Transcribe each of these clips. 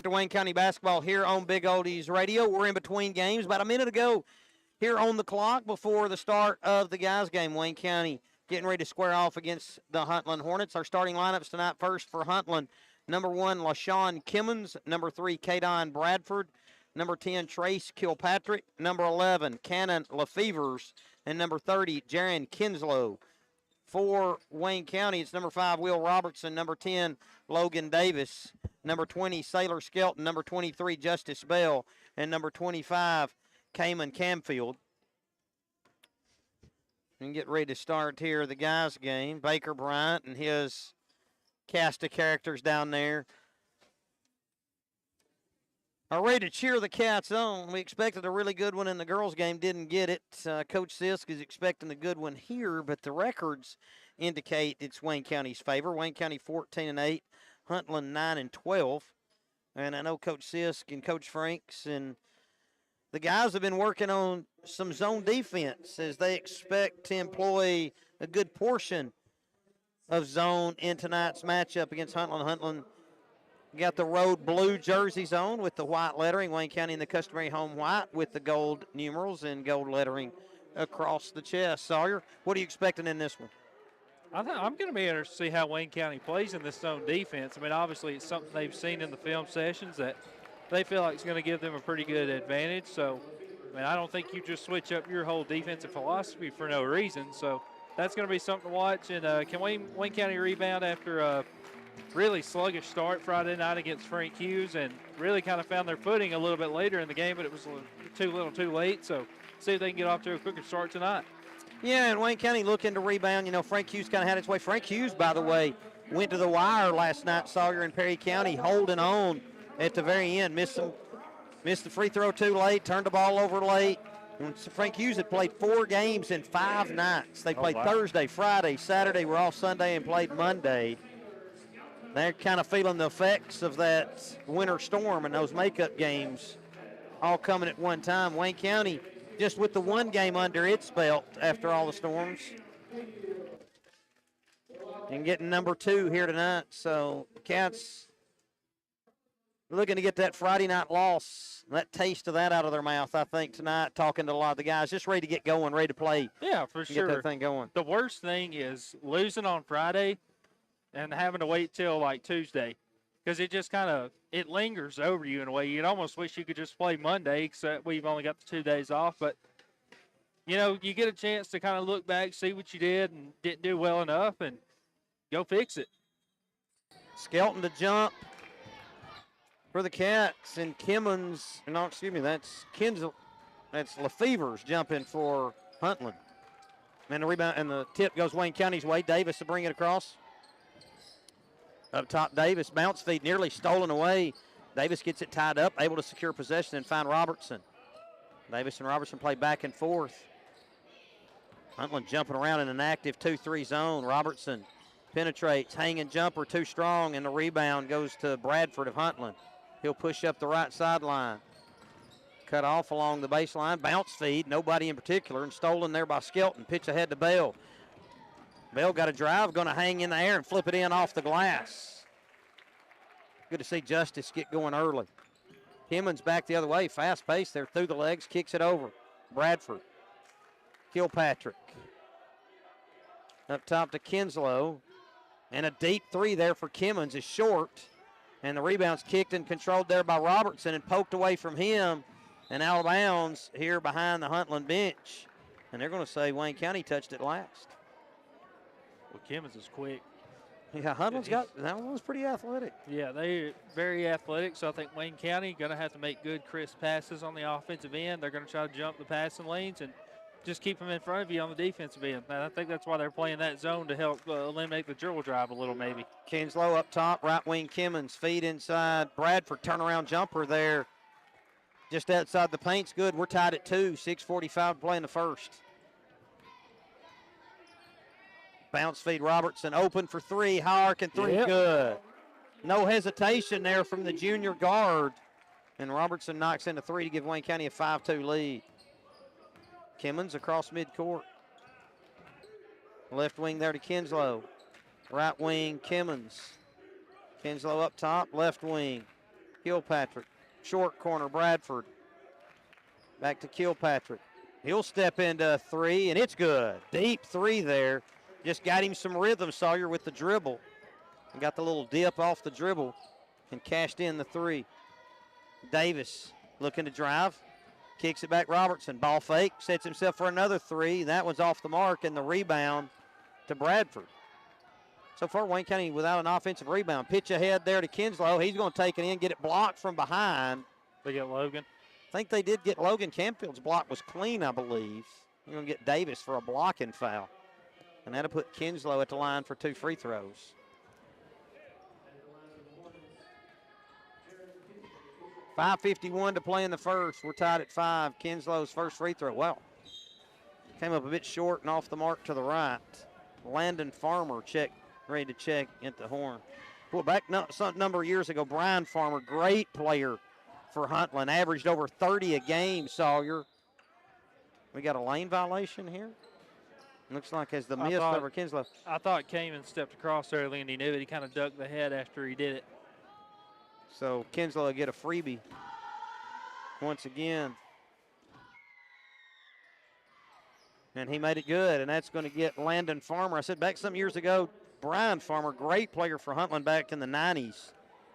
to Wayne County basketball here on Big Oldies Radio. We're in between games. About a minute ago here on the clock before the start of the guys' game. Wayne County getting ready to square off against the Huntland Hornets. Our starting lineups tonight: first for Huntland, number 1, LaShawn Kimmons, number 3, Kadon Bradford, number 10, Trace Kilpatrick, number 11, Cannon Lefevers, and number 30, Jaron Kinslow. For Wayne County, it's number 5, Will Robertson, number 10, Logan Davis, number 20, Sailor Skelton, number 23, Justice Bell, and number 25, Cayman Camfield. And get ready to start here the guys' game. Baker Bryant and his cast of characters down there are ready to cheer the Cats on. We expected a really good one in the girls' game, didn't get it. Coach Sisk is expecting a good one here, but the records indicate it's Wayne County's favor. Wayne County 14-8, Huntland 9-12. And I know Coach Sisk and Coach Franks and the guys have been working on some zone defense as they expect to employ a good portion of zone in tonight's matchup against Huntland. Huntland got the road blue jerseys on with the white lettering. Wayne County in the customary home white with the gold numerals and gold lettering across the chest. Sawyer, what are you expecting in this one? I'm going to be interested to see how Wayne County plays in this zone defense. I mean, obviously it's something they've seen in the film sessions that they feel like it's going to give them a pretty good advantage. So, I mean, I don't think you just switch up your whole defensive philosophy for no reason. So that's going to be something to watch. And can Wayne County rebound after a really sluggish start Friday night against Frank Hughes and really kind of found their footing a little bit later in the game, but it was too little too late. So see if they can get off to a quicker start tonight. Yeah, and Wayne County looking to rebound. You know, Frank Hughes kind of had its way. Frank Hughes, by the way, went to the wire last night, Sawyer and Perry County, holding on at the very end. Missed the free throw too late, turned the ball over late. And Frank Hughes had played 4 games in 5 nights. They played Thursday, Friday, Saturday. We're off Sunday and played Monday. They're kind of feeling the effects of that winter storm and those makeup games all coming at one time. Wayne County just with the 1 game under its belt after all the storms. And getting number 2 here tonight. So Cats looking to get that Friday night loss, that taste of that out of their mouth, I think, tonight, talking to a lot of the guys, just ready to get going, ready to play. Yeah, for sure. Get that thing going. The worst thing is losing on Friday and having to wait till like Tuesday, because it just kind of, it lingers over you in a way. You'd almost wish you could just play Monday, except we've only got the 2 days off. But, you know, you get a chance to kind of look back, see what you did and didn't do well enough, and go fix it. Skelton to jump for the Cats, and Kimmons, no, excuse me, that's Kinsel, that's Lefevers jumping for Huntland. And the rebound, and the tip goes Wayne County's way. Davis to bring it across. Up top, Davis, bounce feed nearly stolen away. Davis gets it tied up, able to secure possession and find Robertson. Davis and Robertson play back and forth. Huntland jumping around in an active 2-3 zone. Robertson penetrates, hanging jumper too strong, and the rebound goes to Bradford of Huntland. He'll push up the right sideline. Cut off along the baseline, bounce feed, nobody in particular, and stolen there by Skelton. Pitch ahead to Bell. Bell got a drive, going to hang in the air and flip it in off the glass. Good to see Justice get going early. Kimmons back the other way, fast pace there, through the legs, kicks it over. Bradford. Kilpatrick. Up top to Kinslow. And a deep 3 there for Kimmons is short. And the rebound's kicked and controlled there by Robertson and poked away from him. And out of bounds here behind the Huntland bench. And they're going to say Wayne County touched it last. Well, Kimmons is quick. Yeah, Huntland's got, that one was pretty athletic. Yeah, they're very athletic, so I think Wayne County going to have to make good, crisp passes on the offensive end. They're going to try to jump the passing lanes and just keep them in front of you on the defensive end. And I think that's why they're playing that zone to help eliminate the dribble drive a little maybe. Kinslow up top, right wing Kimmons, feed inside. Bradford turnaround jumper there just outside the paint's good. We're tied at 2, 6:45 to play in the first. Bounce feed Robertson, open for 3, high arc and 3, good. No hesitation there from the junior guard. And Robertson knocks in a 3 to give Wayne County a 5-2 lead. Kimmons across midcourt. Left wing there to Kinslow. Right wing, Kimmons. Kinslow up top, left wing. Kilpatrick. Short corner, Bradford. Back to Kilpatrick. He'll step into a three, and it's good. Deep three there. Just got him some rhythm, Sawyer, with the dribble. And got the little dip off the dribble and cashed in the three. Davis looking to drive. Kicks it back, Robertson. Ball fake, sets himself for another three. That one's off the mark, and the rebound to Bradford. So far, Wayne County without an offensive rebound. Pitch ahead there to Kinslow. He's going to take it in, get it blocked from behind. They get Logan. I think they did get Logan. Campfield's block was clean, I believe. You're going to get Davis for a blocking foul. And that'll put Kinslow at the line for 2 free throws. .5:51 to play in the first. We're tied at 5. Kinslow's first free throw. Well, came up a bit short and off the mark to the right. Landon Farmer ready to check at the horn. Well, back some number of years ago, Brian Farmer, great player for Huntland, averaged over 30 a game, Sawyer. We got a lane violation here. Looks like as the miss over Kinslow. I thought Kamen stepped across there, and he knew it. He kind of ducked the head after he did it. So Kinslow will get a freebie once again. And he made it good, and that's going to get Landon Farmer. I said back some years ago, Brian Farmer, great player for Huntland back in the 90s.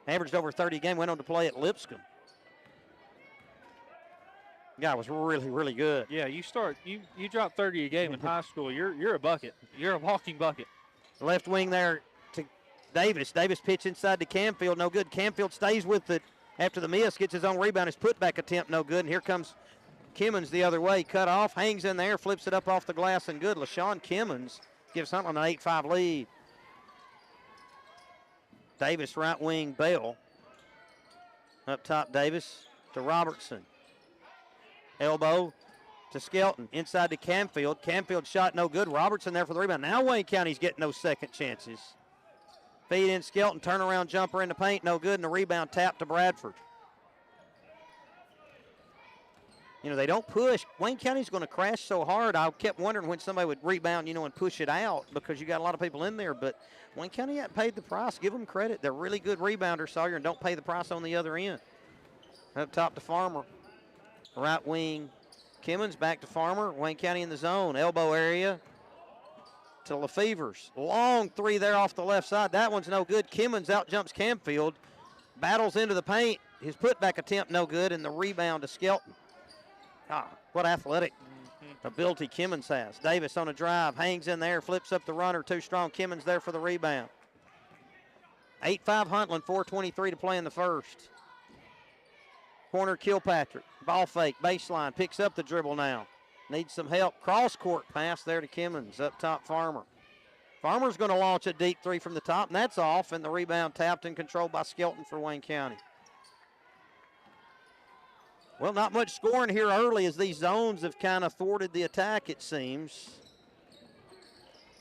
Averaged over 30 a game, went on to play at Lipscomb. Guy was really, really good. Yeah, you drop 30 a game in high school, you're a bucket. You're a walking bucket. Left wing there to Davis. Davis pitch inside to Camfield, no good. Camfield stays with it after the miss, gets his own rebound. His putback attempt, no good. And here comes Kimmons the other way, cut off, hangs in there, flips it up off the glass and good. LaShawn Kimmons gives Huntland an 8-5 lead. Davis right wing, Bell. Up top, Davis to Robertson. Elbow to Skelton, inside to Camfield. Camfield shot no good. Robertson there for the rebound. Now Wayne County's getting those second chances. Feed in Skelton, turnaround jumper in the paint, no good, and the rebound tap to Bradford. You know, they don't push. Wayne County's going to crash so hard. I kept wondering when somebody would rebound, and push it out because you got a lot of people in there. But Wayne County hasn't paid the price. Give them credit. They're really good rebounders, Sawyer, and don't pay the price on the other end. Up top to Farmer. Right wing, Kimmons back to Farmer. Wayne County in the zone. Elbow area to Lefevers. Long three there off the left side. That one's no good. Kimmons out jumps Camfield. Battles into the paint. His putback attempt no good, and the rebound to Skelton. What athletic ability Kimmons has. Davis on a drive, hangs in there, flips up the runner, too strong. Kimmons there for the rebound. 8-5 Huntland, 4:23 to play in the first. Corner Kilpatrick, ball fake, baseline, picks up the dribble now. Needs some help. Cross-court pass there to Kimmons, up top Farmer. Farmer's going to launch a deep three from the top, and that's off, and the rebound tapped and controlled by Skelton for Wayne County. Well, not much scoring here early as these zones have kind of thwarted the attack, it seems.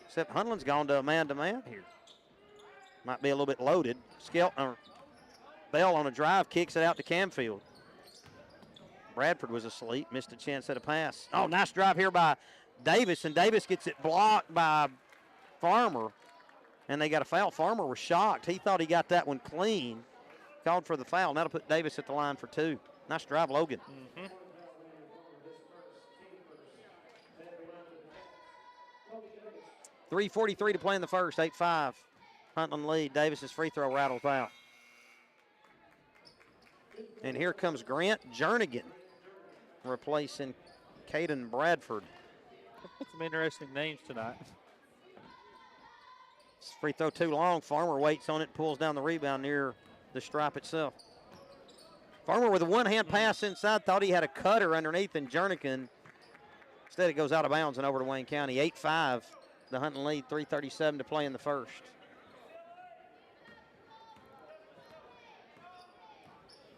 Except Huntland's gone to a man-to-man here. Might be a little bit loaded. Bell on a drive, kicks it out to Camfield. Bradford was asleep, missed a chance at a pass. Oh, nice drive here by Davis, and Davis gets it blocked by Farmer, and they got a foul. Farmer was shocked. He thought he got that one clean. Called for the foul. That'll put Davis at the line for 2. Nice drive, Logan. 3:43 to play in the first, 8-5. Huntland lead. Davis's free throw rattles out. And here comes Grant Jernigan replacing Caden Bradford. Some interesting names tonight. Free throw too long. Farmer waits on it, pulls down the rebound near the stripe itself. Farmer with a one-hand pass inside, thought he had a cutter underneath, and Jernigan, instead it goes out of bounds and over to Wayne County. 8-5, the Huntland lead, 3:37 to play in the first.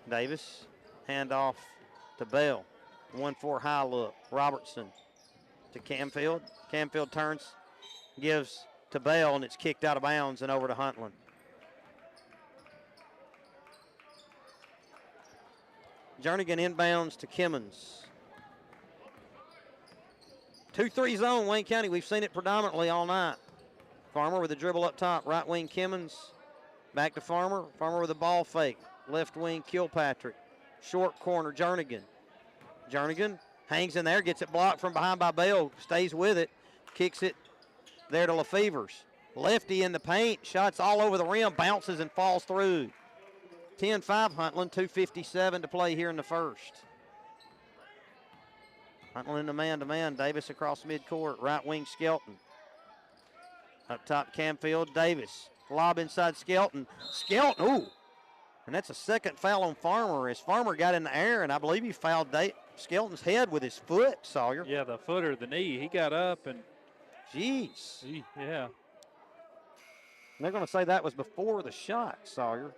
Davis, handoff to Bell. 1-4 high look. Robertson to Camfield. Camfield turns, gives to Bell, and it's kicked out of bounds and over to Huntland. Jernigan inbounds to Kimmons. 2-3 zone, Wayne County. We've seen it predominantly all night. Farmer with a dribble up top. Right wing Kimmons. Back to Farmer. Farmer with a ball fake. left wing Kilpatrick. Short corner, Jernigan. Jernigan hangs in there, gets it blocked from behind by Bell, stays with it, kicks it there to Lefevers. Lefty in the paint, shots all over the rim, bounces and falls through. 10-5 Huntland, 2:57 to play here in the first. Huntland in the man-to-man, Davis across midcourt, right wing Skelton. Up top Camfield, Davis. Lob inside Skelton. Skelton, ooh. And that's a second foul on Farmer as Farmer got in the air, and I believe he fouled Skelton's head with his foot, Sawyer. Yeah, the foot or the knee. He got up and. Jeez. Yeah. And they're going to say that was before the shot, Sawyer.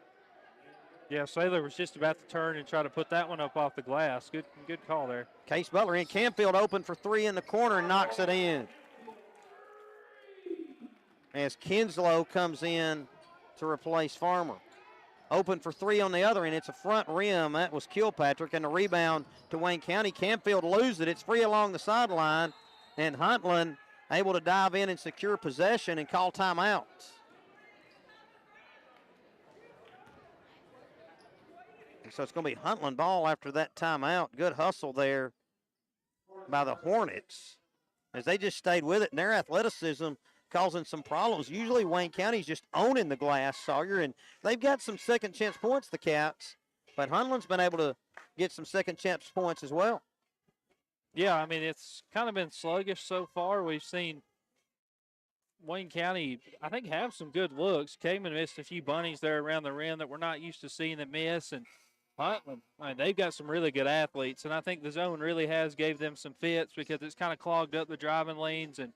Yeah, Saylor was just about to turn and try to put that one up off the glass. Good call there. Case Butler in. Camfield open for three in the corner and knocks it in. As Kinslow comes in to replace Farmer. Open for three on the other end. It's a front rim. That was Kilpatrick, and the rebound to Wayne County. Camfield loses it. It's free along the sideline, and Huntland able to dive in and secure possession and call timeout. So it's going to be Huntland ball after that timeout. Good hustle there by the Hornets as they just stayed with it, and their athleticism causing some problems. Usually Wayne County's just owning the glass, Sawyer, and they've got some second chance points, the Cats, but Huntland's been able to get some second chance points as well. Yeah, I mean, it's kind of been sluggish so far. We've seen Wayne County, I think, have some good looks. Kamen missed a few bunnies there around the rim that we're not used to seeing them miss, and Huntland, I mean, they've got some really good athletes, and I think the zone really has gave them some fits because it's kind of clogged up the driving lanes. And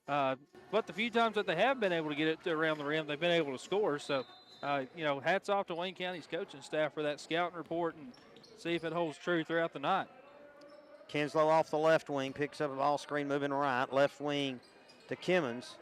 but the few times that they have been able to get it to around the rim, they've been able to score. So, hats off to Wayne County's coaching staff for that scouting report and see if it holds true throughout the night. Kinslow off the left wing, picks up a ball screen, moving right. Left wing to Kimmons.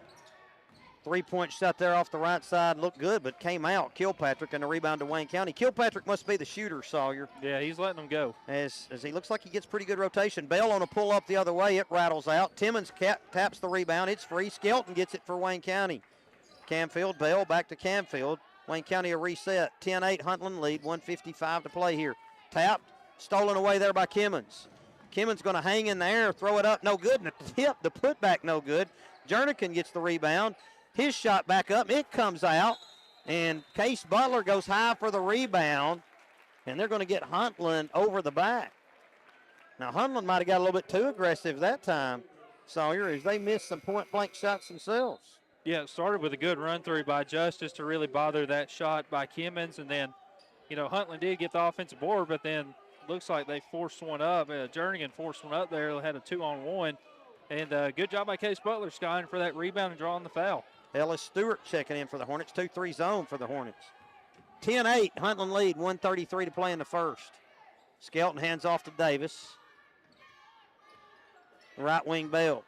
Three-point shot there off the right side looked good, but came out. Kilpatrick and the rebound to Wayne County. Kilpatrick must be the shooter, Sawyer. Yeah, he's letting them go. As he looks like he gets pretty good rotation. Bell on a pull-up the other way. It rattles out. Timmons taps the rebound. It's free. Skelton gets it for Wayne County. Camfield, Bell back to Camfield. Wayne County a reset. 10-8 Huntland lead. 1:55 to play here. Tapped. Stolen away there by Kimmons. Kimmons going to hang in the air, throw it up. No good. And the tip, the putback, no good. Jernigan gets the rebound. His shot back up, it comes out, and Case Butler goes high for the rebound, and they're going to get Huntland over the back. Now, Huntland might have got a little bit too aggressive that time, Sawyer, as they missed some point-blank shots themselves. Yeah, it started with a good run-through by Justice to really bother that shot by Kimmons, and then, Huntland did get the offensive board, but then looks like they forced one up. Jernigan forced one up there. They had a 2-on-1, and good job by Case Butler skying for that rebound and drawing the foul. Ellis Stewart checking in for the Hornets. 2-3 zone for the Hornets. 10-8, Huntland lead. 1:33 to play in the first. Skelton hands off to Davis. Right wing Bell.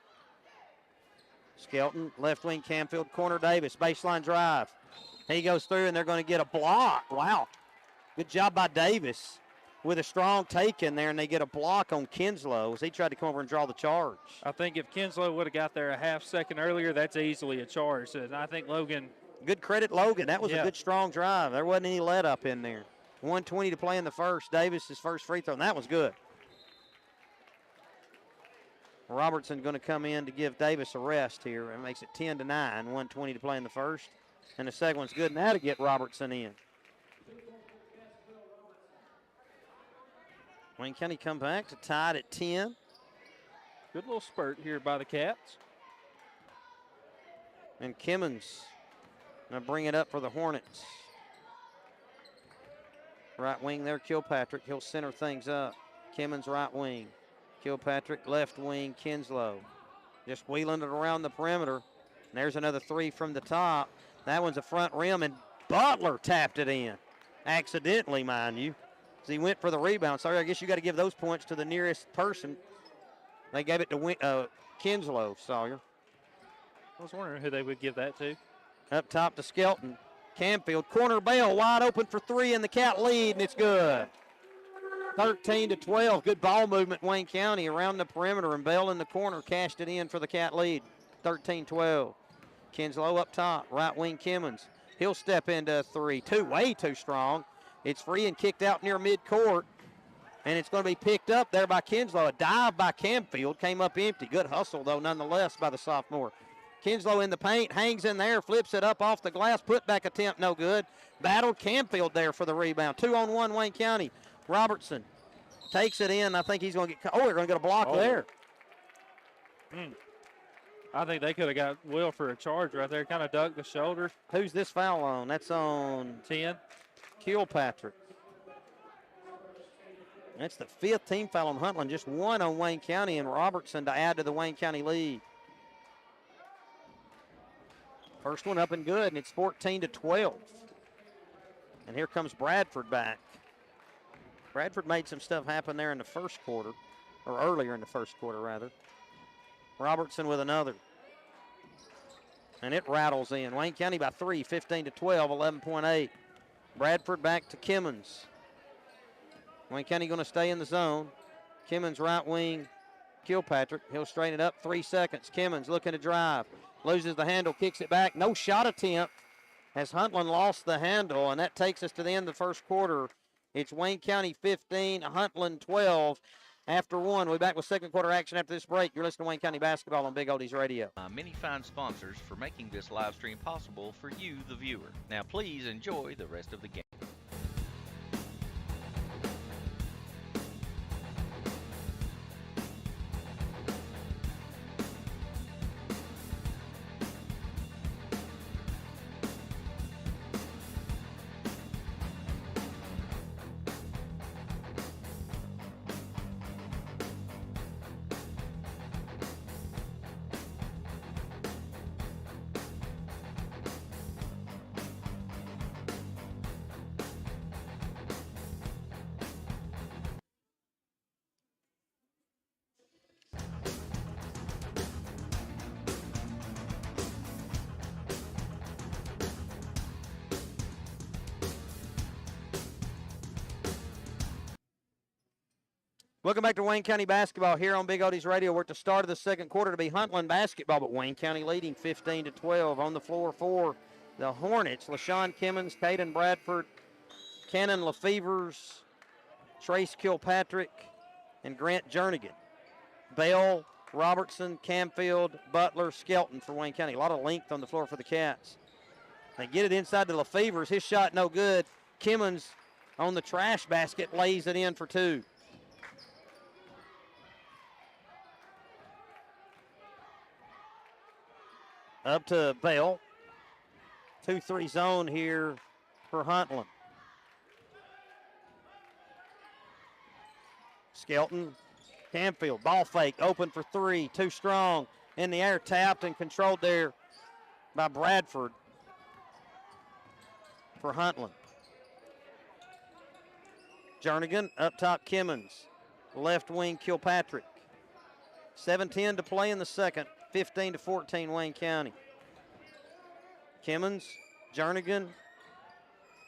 Skelton, left wing Camfield, corner Davis. Baseline drive. He goes through, and they're going to get a block. Wow. Good job by Davis with a strong take in there, and they get a block on Kinslow as he tried to come over and draw the charge. I think if Kinslow would have got there a half second earlier, that's easily a charge. And I think Logan. Good credit, Logan. That was a good, strong drive. There wasn't any let up in there. 1:20 to play in the first. Davis' first free throw, and that was good. Robertson going to come in to give Davis a rest here. It makes it 10-9, 1:20 to play in the first. And the second one's good now to get Robertson in. Wayne County come back to tie it at 10. Good little spurt here by the Cats. And Kimmons going to bring it up for the Hornets. Right wing there, Kilpatrick. He'll center things up. Kimmons right wing. Kilpatrick left wing, Kinslow. Just wheeling it around the perimeter. And there's another three from the top. That one's a front rim, and Butler tapped it in. Accidentally, mind you. He went for the rebound. Sorry, I guess you got to give those points to the nearest person. They gave it to Kinslow, Sawyer. I was wondering who they would give that to. Up top to Skelton. Camfield, corner Bell, wide open for three, and the Cat lead, and it's good. 13-12, good ball movement, Wayne County around the perimeter, and Bell in the corner cashed it in for the Cat lead. 13-12. Kinslow up top, right wing Kimmons. He'll step into three. Way too strong. It's free and kicked out near midcourt. And it's going to be picked up there by Kinslow. A dive by Camfield came up empty. Good hustle, though, nonetheless, by the sophomore. Kinslow in the paint, hangs in there, flips it up off the glass. Put-back attempt, no good. Battled Camfield there for the rebound. 2-on-1 Wayne County. Robertson takes it in. I think he's going to get – they're going to get a block there. I think they could have got Will for a charge right there. Kind of ducked the shoulder. Who's this foul on? That's on 10. Kilpatrick. That's the 5th team foul on Huntland. Just 1 on Wayne County and Robertson to add to the Wayne County lead. First one up and good, and it's 14-12. And here comes Bradford back. Bradford made some stuff happen there in the first quarter, or earlier in the first quarter, rather. Robertson with another. And it rattles in. Wayne County by 3, 15-12, 11.8. Bradford back to Kimmons. Wayne County going to stay in the zone. Kimmons right wing, Kilpatrick. He'll straighten it up, 3 seconds. Kimmons looking to drive. Loses the handle, kicks it back. No shot attempt as Huntland lost the handle, and that takes us to the end of the first quarter. It's Wayne County 15, Huntland 12. After 1, we'll be back with second quarter action after this break. You're listening to Wayne County basketball on Big Oldies Radio. Many fine sponsors for making this live stream possible for you, the viewer. Now please enjoy the rest of the game. Welcome back to Wayne County basketball here on Big Oldies Radio. We're at the start of the second quarter to be Huntland basketball, but Wayne County leading 15-12 on the floor for the Hornets. LaShawn Kimmons, Caden Bradford, Cannon Lefevers, Trace Kilpatrick, and Grant Jernigan. Bell, Robertson, Camfield, Butler, Skelton for Wayne County. A lot of length on the floor for the Cats. They get it inside to Lefevers. His shot no good. Kimmons on the trash basket lays it in for 2. Up to Bell. 2-3 zone here for Huntland. Skelton, Camfield, ball fake, open for 3, too strong. In the air, tapped and controlled there by Bradford for Huntland. Jernigan, up top Kimmons, left wing Kilpatrick. 7:10 to play in the second. 15-14 Wayne County. Kimmons, Jernigan.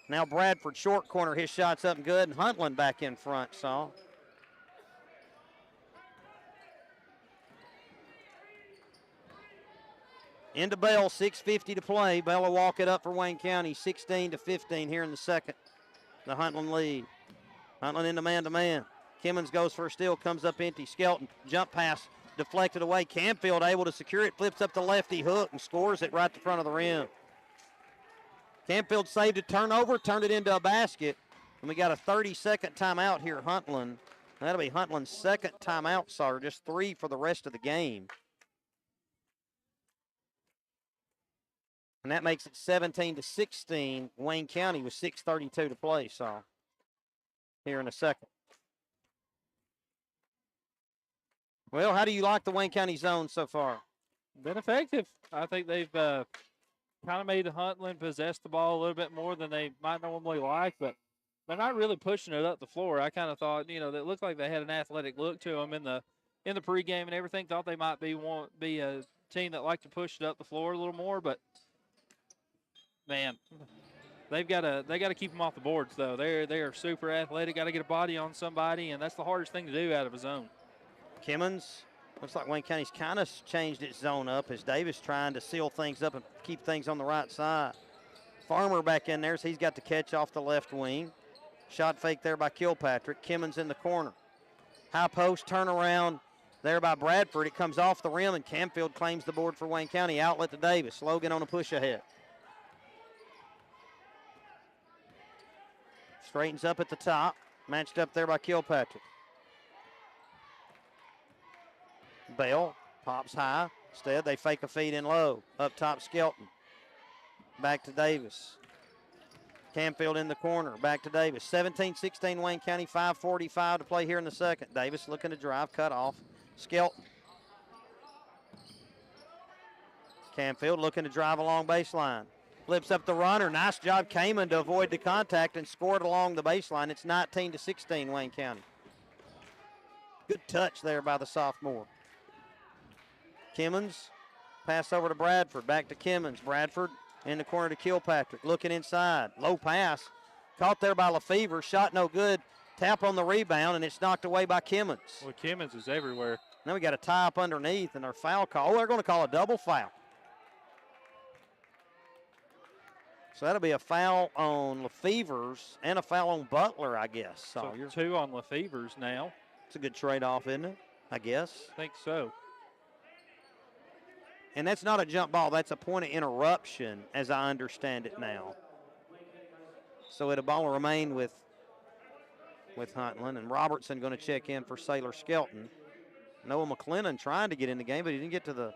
Now Bradford, short corner. His shot's up and good. And Huntland back in front, Saul. Into Bell, 6:50 to play. Bell will walk it up for Wayne County, 16-15 here in the second. The Huntland lead. Huntland into man-to-man. Kimmons goes for a steal, comes up empty. Skelton, jump pass. Deflected away. Camfield able to secure it. Flips up the lefty hook and scores it right to front of the rim. Camfield saved a turnover, turned it into a basket. And we got a 30-second timeout here, Huntland. That'll be Huntland's second timeout, sir. Just 3 for the rest of the game. And that makes it 17-16. Wayne County with 6:32 to play, so here in a second. Well, how do you like the Wayne County zone so far? Been effective. I think they've kind of made Huntland possess the ball a little bit more than they might normally like, but they're not really pushing it up the floor. I kind of thought, that looked like they had an athletic look to them in the pregame and everything. Thought they might be a team that liked to push it up the floor a little more, but man, they got to keep them off the boards though. They are super athletic. Got to get a body on somebody, and that's the hardest thing to do out of a zone. Kimmons, looks like Wayne County's kind of changed its zone up as Davis trying to seal things up and keep things on the right side. Farmer back in there, so he's got the catch off the left wing. Shot fake there by Kilpatrick. Kimmons in the corner. High post turnaround there by Bradford. It comes off the rim, and Camfield claims the board for Wayne County. Outlet to Davis. Logan on a push ahead. Straightens up at the top. Matched up there by Kilpatrick. Bell pops high. Instead, they fake a feed in low. Up top, Skelton. Back to Davis. Camfield in the corner. Back to Davis. 17-16 Wayne County. 5:45 to play here in the second. Davis looking to drive. Cut off. Skelton. Camfield looking to drive along baseline. Flips up the runner. Nice job, Kamen, to avoid the contact and scored along the baseline. It's 19-16 Wayne County. Good touch there by the sophomore. Kimmons, pass over to Bradford. Back to Kimmons. Bradford in the corner to Kilpatrick. Looking inside. Low pass. Caught there by Lefevre. Shot no good. Tap on the rebound, and it's knocked away by Kimmons. Well, Kimmons is everywhere. Now we got a tie up underneath, and our foul call. Oh, they're going to call a double foul. So that'll be a foul on Lefevre's and a foul on Butler, I guess. So Sawyer. 2 on Lefevre's now. It's a good trade-off, isn't it? I guess. I think so. And that's not a jump ball. That's a point of interruption, as I understand it now. So it'll ball will remain with Huntland, and Robertson going to check in for Sailor Skelton. Noah McLennan trying to get in the game, but he didn't get to the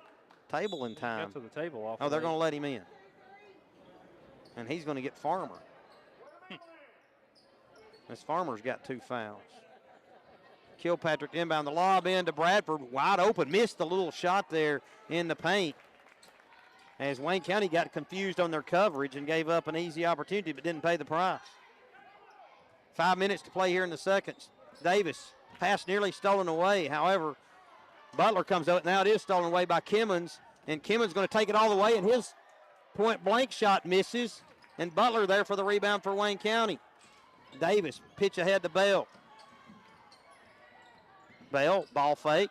table in time. Got to the table off. Oh, they're going to let him in. And he's going to get Farmer. This Farmer's got 2 fouls. Kilpatrick inbound the lob in to Bradford. Wide open. Missed the little shot there in the paint. As Wayne County got confused on their coverage and gave up an easy opportunity but didn't pay the price. 5 minutes to play here in the second. Davis, pass nearly stolen away. However, Butler comes out. Now it is stolen away by Kimmons. And Kimmons going to take it all the way, and his point blank shot misses. And Butler there for the rebound for Wayne County. Davis, pitch ahead to Bell. Bell, ball fake.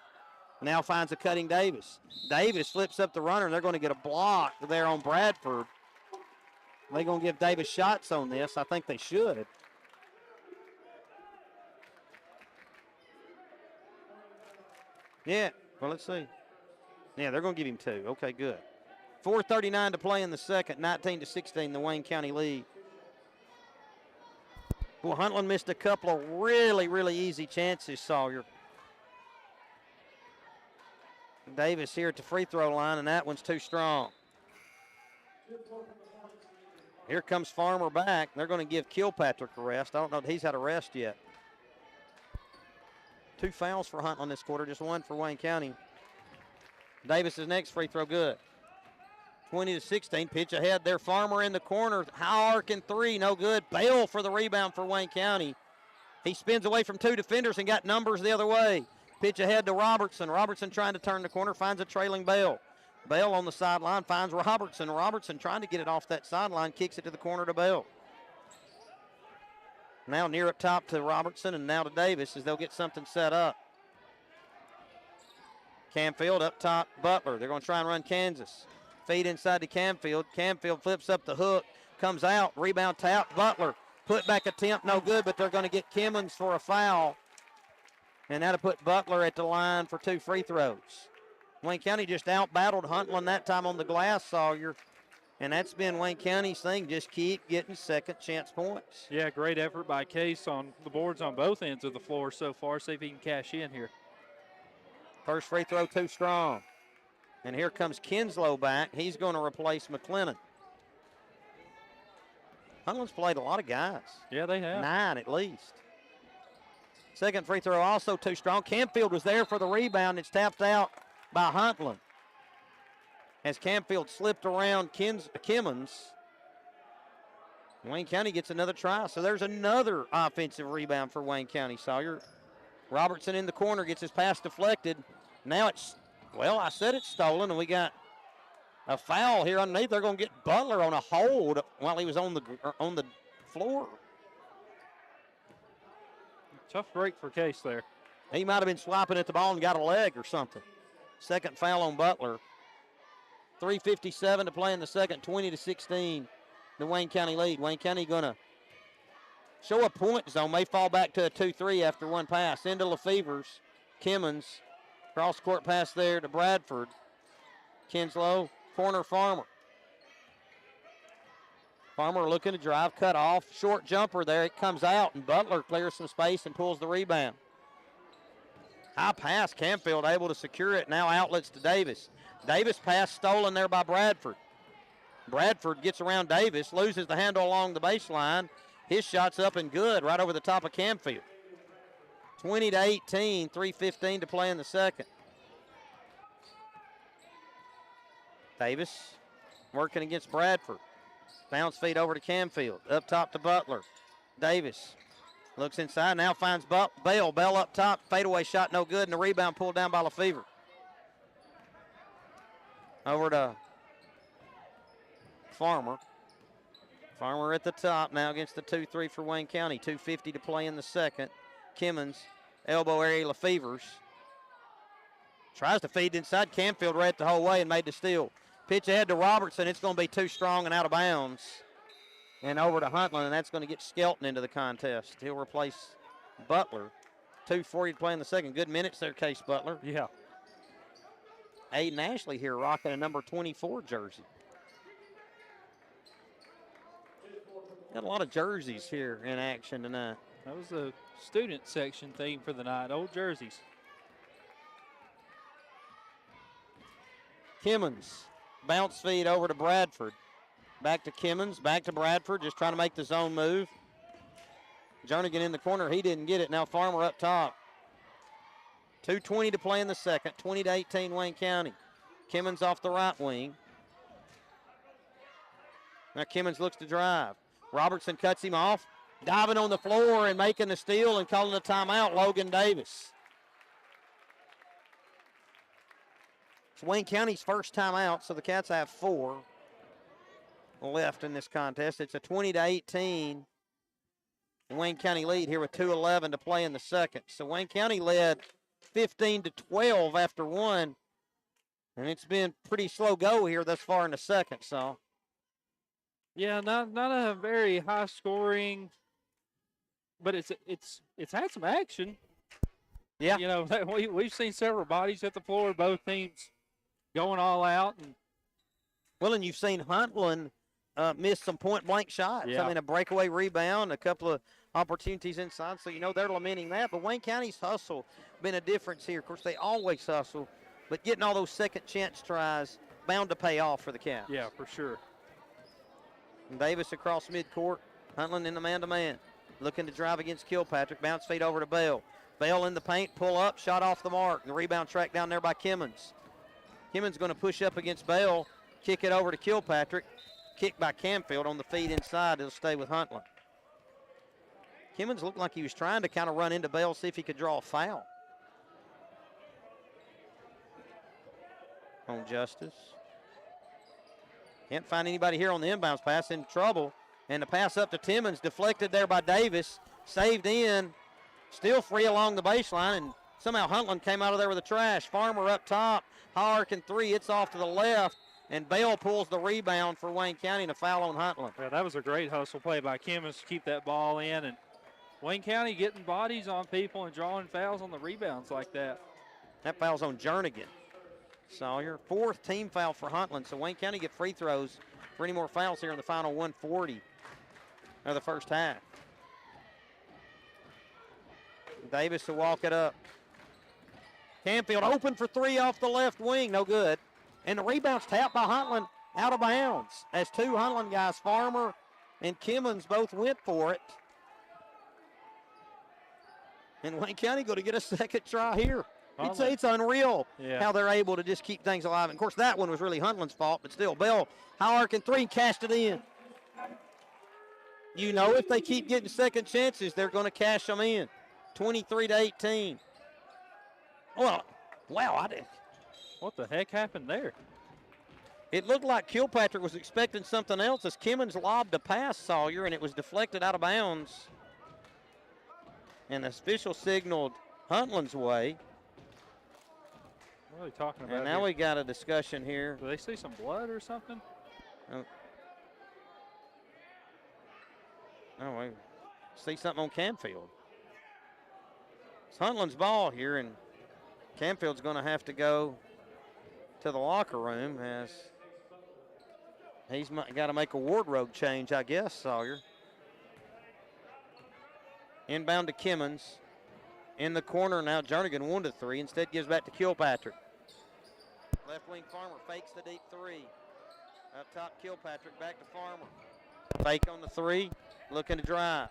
Now finds a cutting Davis. Davis flips up the runner, and they're going to get a block there on Bradford. They're going to give Davis shots on this. I think they should. Yeah, well, let's see. Yeah, they're going to give him 2. Okay, good. 4:39 to play in the second. 19-16, the Wayne County lead. Well, Huntland missed a couple of really, really easy chances, Sawyer. Davis here at the free throw line, and that one's too strong. Here comes Farmer back. They're going to give Kilpatrick a rest. I don't know if he's had a rest yet. 2 fouls for Huntland this quarter, just 1 for Wayne County. Davis's next free throw good. 20-16, pitch ahead there. Farmer in the corner, high arcing 3, no good. Bale for the rebound for Wayne County. He spins away from 2 defenders and got numbers the other way. Pitch ahead to Robertson. Robertson trying to turn the corner, finds a trailing Bale. Bale on the sideline finds Robertson. Robertson trying to get it off that sideline, kicks it to the corner to Bale. Now near up top to Robertson and now to Davis as they'll get something set up. Camfield up top, Butler. They're going to try and run Kansas. Feed inside to Camfield. Camfield flips up the hook, comes out, rebound tap, Butler. Put back attempt, no good, but they're going to get Kimmons for a foul. And that'll put Butler at the line for 2 free throws. Wayne County just out-battled Huntland that time on the glass, Sawyer. And that's been Wayne County's thing, just keep getting second chance points. Yeah, great effort by Case on the boards on both ends of the floor so far. See if he can cash in here. First free throw too strong. And here comes Kinslow back. He's going to replace McLennan. Huntland's played a lot of guys. Yeah, they have. 9 at least. Second free throw also too strong. Camfield was there for the rebound. It's tapped out by Huntland. As Camfield slipped around Kimmons, Wayne County gets another try. So there's another offensive rebound for Wayne County, Sawyer. Robertson in the corner gets his pass deflected. Now it's, well, I said it's stolen, and we got a foul here underneath. They're going to get Butler on a hold while he was on the floor. Tough break for Case there. He might have been swiping at the ball and got a leg or something. Second foul on Butler. 3:57 to play in the second, 20-16, the Wayne County lead. Wayne County going to show a point zone. May fall back to a 2-3 after one pass. Into Lefevers. Kimmons. Cross court pass there to Bradford. Kinslow. Corner Farmer. Farmer looking to drive. Cut off. Short jumper there. It comes out, and Butler clears some space and pulls the rebound. High pass. Canfield able to secure it. Now outlets to Davis. Davis pass stolen there by Bradford. Bradford gets around Davis, loses the handle along the baseline. His shot's up and good right over the top of Canfield. 20-18, 3:15 to play in the second. Davis working against Bradford. Bounce feed over to Canfield. Up top to Butler. Davis looks inside, now finds Bell. Bell up top, fadeaway shot no good, and the rebound pulled down by Lefevre. Over to Farmer. Farmer at the top now against the 2-3 for Wayne County. 2:50 to play in the second. Kimmons, elbow area, Lefevers. Tries to feed inside. Canfield read the whole way and made the steal. Pitch ahead to Robertson. It's going to be too strong and out of bounds. And over to Huntland, and that's going to get Skelton into the contest. He'll replace Butler. 2:40 to play in the second. Good minutes there, Case Butler. Yeah. Aiden Ashley here rocking a number 24 jersey. Got a lot of jerseys here in action tonight. That was the student section theme for the night, old jerseys. Kimmons, bounce feed over to Bradford. Back to Kimmons, back to Bradford, just trying to make the zone move. Jernigan in the corner, he didn't get it. Now Farmer up top. 2:20 to play in the second, 20-18 Wayne County. Kimmons off the right wing. Now Kimmons looks to drive. Robertson cuts him off. Diving on the floor and making the steal and calling a timeout, Logan Davis. It's Wayne County's first timeout, so the Cats have 4 left in this contest. It's a 20-18 Wayne County lead here with 2:11 to play in the second. So Wayne County led 15-12 after one, and it's been pretty slow go here thus far in the second. So, yeah, not a very high scoring, but it's had some action. Yeah, you know, we've seen several bodies hit the floor, both teams going all out. And you've seen Huntland miss some point-blank shots. Yeah. I mean, a breakaway rebound, a couple of opportunities inside, so they're lamenting that. But Wayne County's hustle been a difference here. Of course, they always hustle, but getting all those second chance tries bound to pay off for the Cats. Yeah, for sure. And Davis across midcourt, Huntland in the man-to-man. Looking to drive against Kilpatrick. Bounce feed over to Bell. Bell in the paint, pull up, shot off the mark. The rebound tracked down there by Kimmons. Kimmons going to push up against Bell, kick it over to Kilpatrick. Kick by Canfield on the feed inside. It'll stay with Huntland. Kimmons looked like he was trying to kind of run into Bell, see if he could draw a foul on Justice. Can't find anybody here on the inbounds pass. In trouble. And the pass up to Timmons, deflected there by Davis. Saved in. Still free along the baseline, and somehow Huntland came out of there with a trash. Farmer up top. Harkin three. It's off to the left. And Bell pulls the rebound for Wayne County and a foul on Huntland. Yeah, that was a great hustle play by Kimmons to keep that ball in. And Wayne County getting bodies on people and drawing fouls on the rebounds like that. That foul's on Jernigan. Sawyer, 4th team foul for Huntland. So Wayne County get free throws for any more fouls here in the final 140 of the first half. Davis will walk it up. Canfield open for three off the left wing. No good. And the rebound's tapped by Huntland out of bounds as 2 Huntland guys, Farmer and Kimmons, both went for it. And Wayne County going to get a second try here. It's unreal how they're able to just keep things alive. And, of course, that one was really Huntland's fault, but still, Bell, Howarkin three, and cashed it in. If they keep getting second chances, they're going to cash them in. 23-18. Well, wow, what the heck happened there? It looked like Kilpatrick was expecting something else as Kimmons lobbed a pass, Sawyer, and it was deflected out of bounds. And the official signaled Huntland's way. What are they talking about? And now we got a discussion here. Do they see some blood or something? see something on Canfield. It's Huntland's ball here, and Canfield's going to have to go to the locker room as he's got to make a wardrobe change, I guess, Sawyer. Inbound to Kimmons. In the corner now, Jernigan 1-3. Instead gives back to Kilpatrick. Left wing Farmer fakes the deep three. Up top Kilpatrick, back to Farmer. Fake on the three, looking to drive.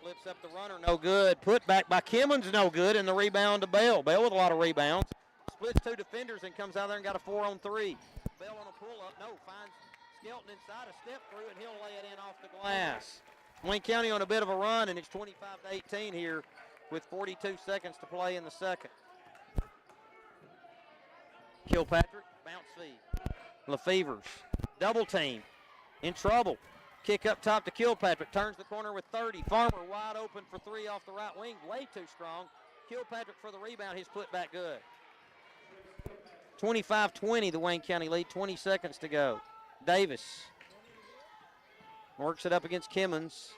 Flips up the runner, no good. Put back by Kimmons, no good, and the rebound to Bell. Bell with a lot of rebounds. Splits two defenders and comes out there and got a 4-on-3. Bell on a pull-up, no, finds Skelton inside a step through, and he'll lay it in off the glass. Wayne County on a bit of a run, and it's 25-18 here with 42 seconds to play in the second. Kilpatrick, bounce feed. Lefevers, double team, in trouble. Kick up top to Kilpatrick, turns the corner with 30. Farmer wide open for three off the right wing, way too strong. Kilpatrick for the rebound, his putback good. 25-20, the Wayne County lead, 20 seconds to go. Davis works it up against Kimmons.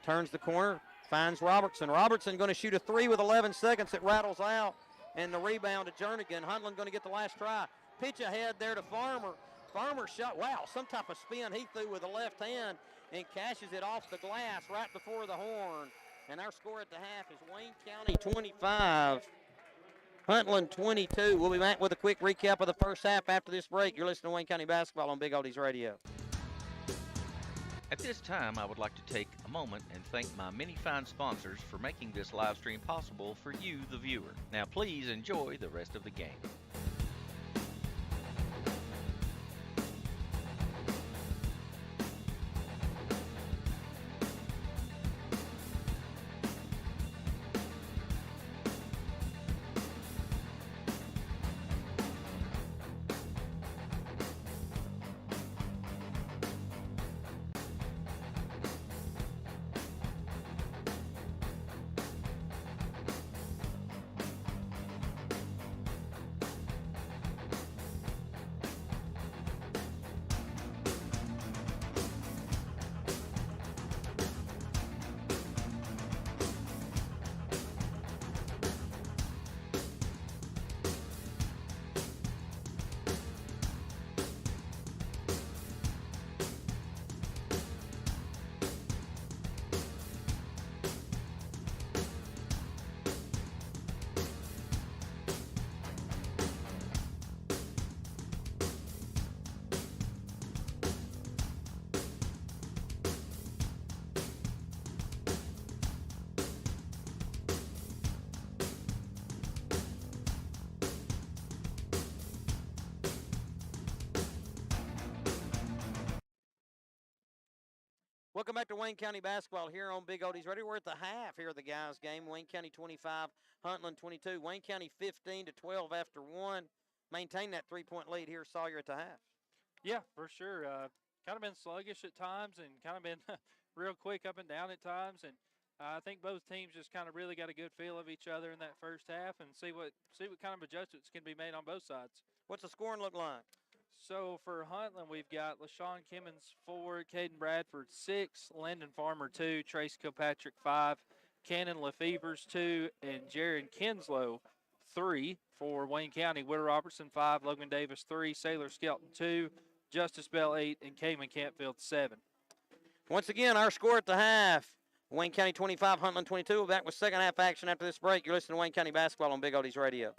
Turns the corner, finds Robertson. Robertson going to shoot a three with 11 seconds. It rattles out, and the rebound to Jernigan. Huntland going to get the last try. Pitch ahead there to Farmer. Farmer shot, wow, some type of spin he threw with the left hand and cashes it off the glass right before the horn. And our score at the half is Wayne County 25, Huntland 22. We'll be back with a quick recap of the first half after this break. You're listening to Wayne County Basketball on Big Oldies Radio. At this time, I would like to take a moment and thank my many fine sponsors for making this live stream possible for you, the viewer. Now please enjoy the rest of the game. Welcome back to Wayne County Basketball here on Big Oldies Radio. We're at the half here of the guys' game. Wayne County 25, Huntland 22. Wayne County 15-12 after one. Maintain that three-point lead here, Sawyer, at the half. Yeah, for sure. Kind of been sluggish at times and kind of been real quick up and down at times. And I think both teams just kind of really got a good feel of each other in that first half and see what kind of adjustments can be made on both sides. What's the scoring look like? So for Huntland, we've got LaShawn Kimmons 4, Caden Bradford 6, Landon Farmer 2, Trace Kilpatrick 5, Cannon Lefevers 2, and Jaron Kinslow 3 for Wayne County. Will Robertson 5, Logan Davis 3, Sailor Skelton 2, Justice Bell 8, and Cayman Campfield 7. Once again, our score at the half, Wayne County 25, Huntland 22. We'll be back with second half action after this break. You're listening to Wayne County Basketball on Big Oldies Radio.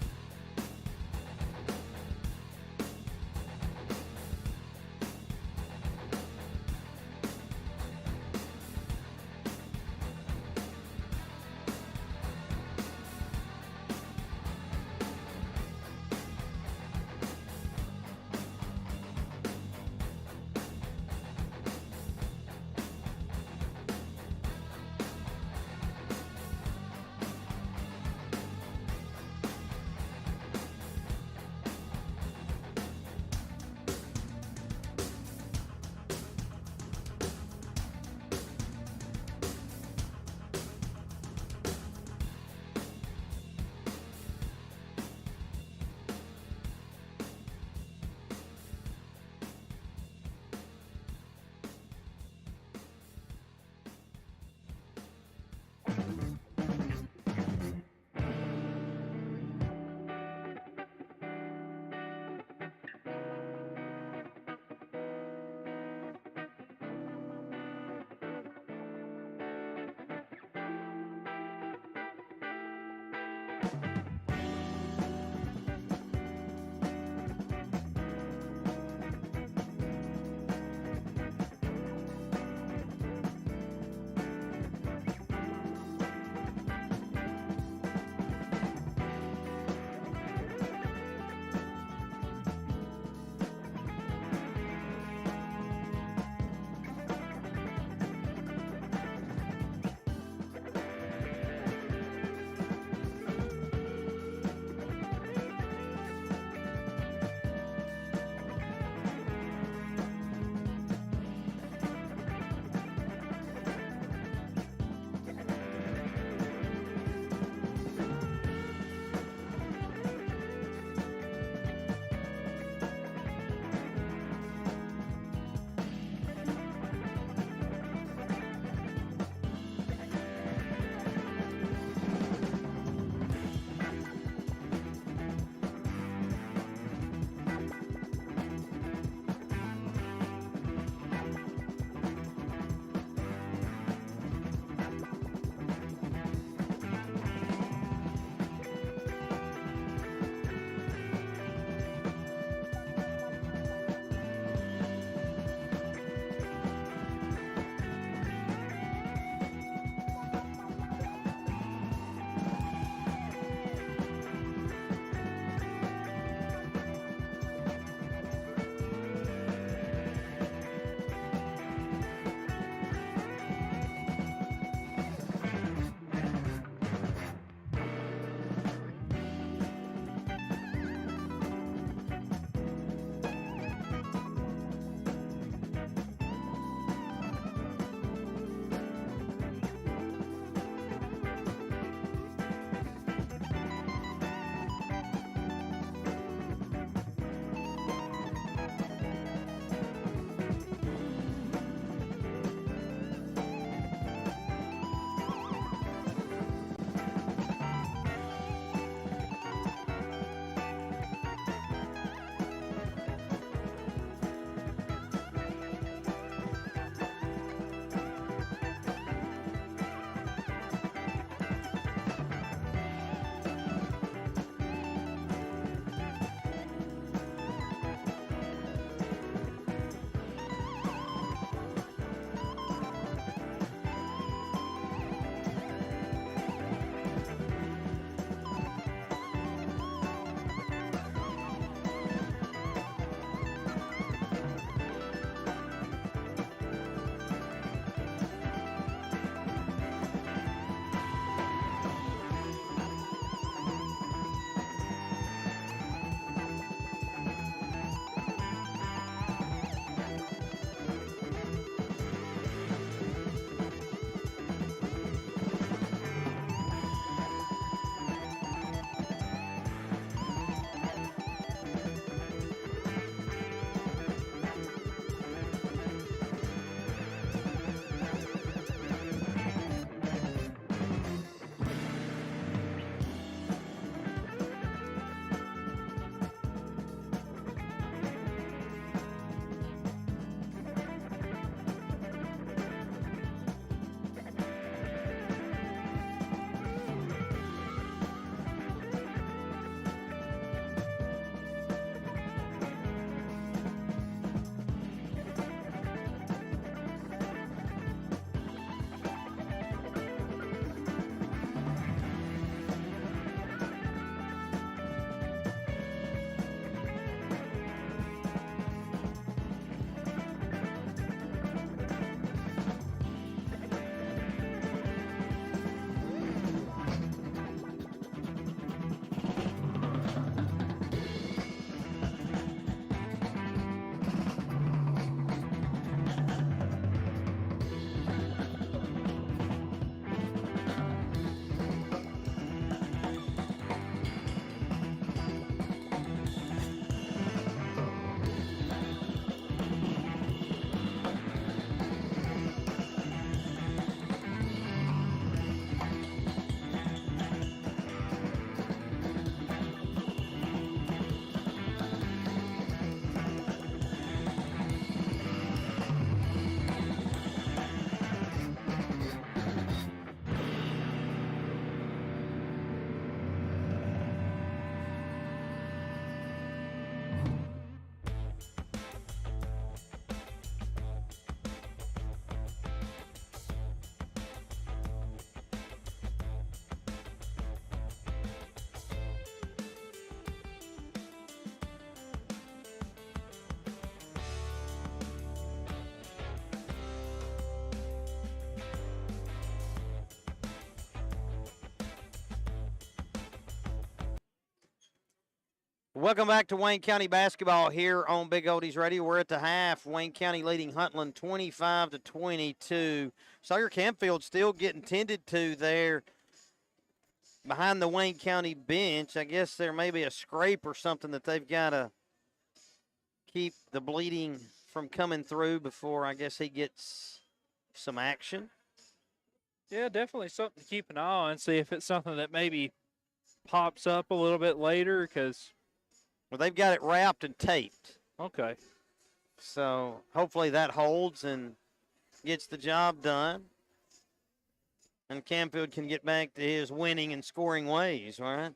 Welcome back to Wayne County basketball here on Big Oldies Radio. We're at the half. Wayne County leading Huntland 25-22. Sawyer Campfield still getting tended to there behind the Wayne County bench. I guess there may be a scrape or something that they've got to keep the bleeding from coming through before I guess he gets some action. Yeah, definitely something to keep an eye on, see if it's something that maybe pops up a little bit later because – well, they've got it wrapped and taped. okay. So hopefully that holds and gets the job done. And Campfield can get back to his winning and scoring ways, right?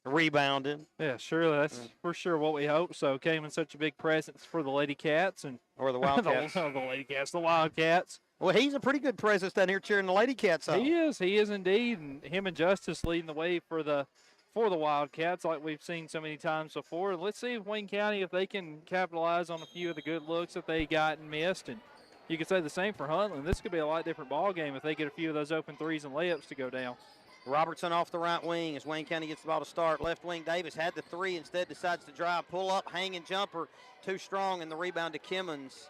Rebounding. Yeah, surely. That's for sure what we hope. So came in such a big presence for the Lady Cats and or the Wildcats. the Lady Cats, the Wildcats. Well, he's a pretty good presence down here cheering the Lady Cats on. He is indeed. And him and Justice leading the way for the Wildcats like we've seen so many times before. Let's see if Wayne County, if they can capitalize on a few of the good looks that they got and missed. And you could say the same for Huntland. This could be a lot different ball game if they get a few of those open threes and layups to go down. Robertson off the right wing as Wayne County gets the ball to start. Left wing Davis had the three, instead decides to drive, pull up, hanging jumper, too strong, and the rebound to Kimmons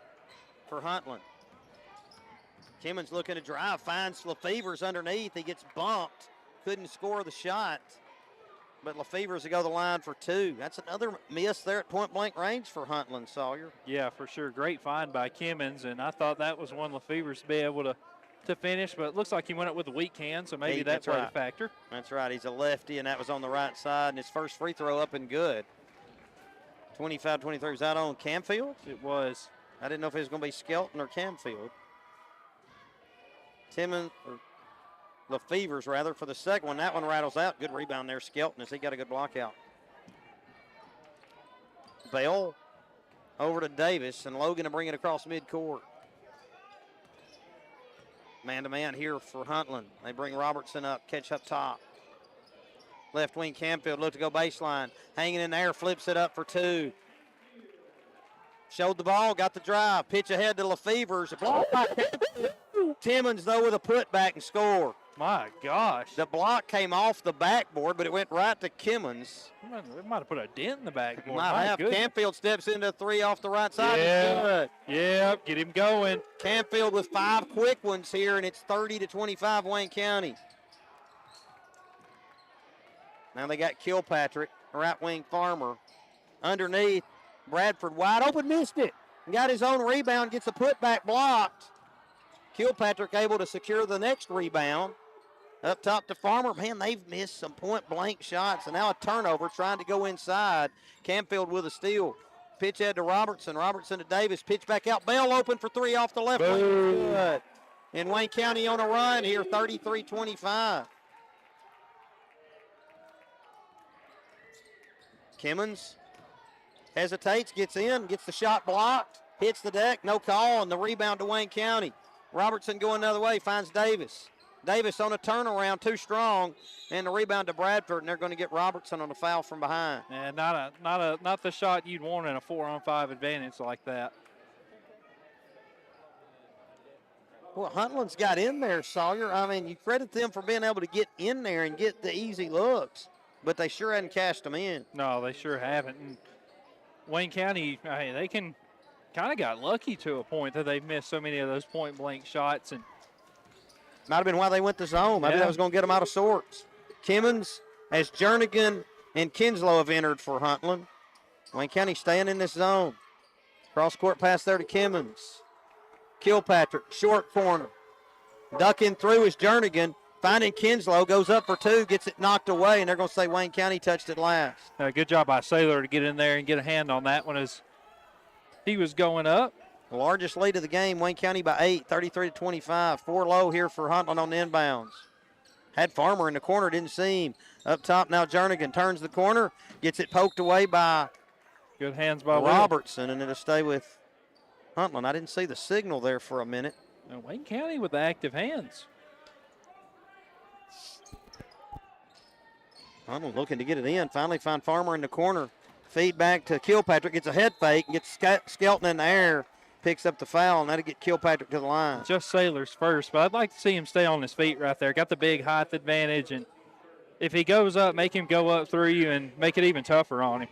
for Huntland. Kimmons looking to drive, finds Lefevers underneath. He gets bumped, couldn't score the shot. But Lefevers to go the line for two. That's another miss there at point-blank range for Huntland, Sawyer. Yeah, for sure. Great find by Kimmons, and I thought that was one Lefevers to be able to finish, but it looks like he went up with a weak hand, so maybe that played a factor. That's right. He's a lefty, and that was on the right side, and his first free throw up and good. 25-23. Was that on Campfield? It was. I didn't know if it was going to be Skelton or Campfield. Lefevers, rather, for the second one. That one rattles out. Good rebound there, Skelton, as he got a good block out. Bell over to Davis, and Logan to bring it across midcourt. Man-to-man here for Huntland. They bring Robertson up, catch up top. Left wing Campfield, look to go baseline. Hanging in there, flips it up for two. Showed the ball, got the drive. Pitch ahead to Lefevers. Timmons, though, with a putback and score. My gosh. The block came off the backboard, but it went right to Kimmons. It might have put a dent in the backboard. Might have. Campfield steps into a three off the right side. Yeah. Yep, get him going. Campfield with 5 quick ones here, and it's 30-25 Wayne County. Now they got Kilpatrick, right wing Farmer. Underneath, Bradford wide open, missed it. Got his own rebound, gets a putback blocked. Kilpatrick able to secure the next rebound. Up top to Farmer. Man, they've missed some point-blank shots, and now a turnover trying to go inside. Campfield with a steal. Pitch head to Robertson. Robertson to Davis. Pitch back out. Bell open for three off the left wing. Good. And Wayne County on a run here, 33-25. Kimmons hesitates, gets in, gets the shot blocked, hits the deck, no call, and the rebound to Wayne County. Robertson going the other way, finds Davis. Davis on a turnaround, too strong, and the rebound to Bradford, and they're going to get Robertson on a foul from behind. Yeah, not the shot you'd want in a 4-on-5 advantage like that. Well, Huntland's got in there, Sawyer. I mean, you credit them for being able to get in there and get the easy looks, but they sure hadn't cashed them in. No, they sure haven't. And Wayne County, they can kind of got lucky to a point that they've missed so many of those point-blank shots. And might have been why they went to zone. Maybe that was going to get them out of sorts. Kimmons, as Jernigan and Kinslow have entered for Huntland. Wayne County staying in this zone. Cross-court pass there to Kimmons. Kilpatrick, short corner. Ducking through is Jernigan. Finding Kinslow, goes up for two, gets it knocked away, and they're going to say Wayne County touched it last. Good job by Saylor to get in there and get a hand on that one as he was going up. The largest lead of the game, Wayne County by 8, 33-25. 4 low here for Huntland on the inbounds. Had Farmer in the corner, didn't see him. Up top now Jernigan turns the corner, gets it poked away by good hands by Robertson, and it'll stay with Huntland. I didn't see the signal there for a minute. Now Wayne County with the active hands. Huntland looking to get it in. Finally find Farmer in the corner. Feed back to Kilpatrick. Gets a head fake and gets Skelton in the air. Picks up the foul, and that'll get Kilpatrick to the line. Just Sailor's first, but I'd like to see him stay on his feet right there. Got the big height advantage, and if he goes up, make him go up through you and make it even tougher on him.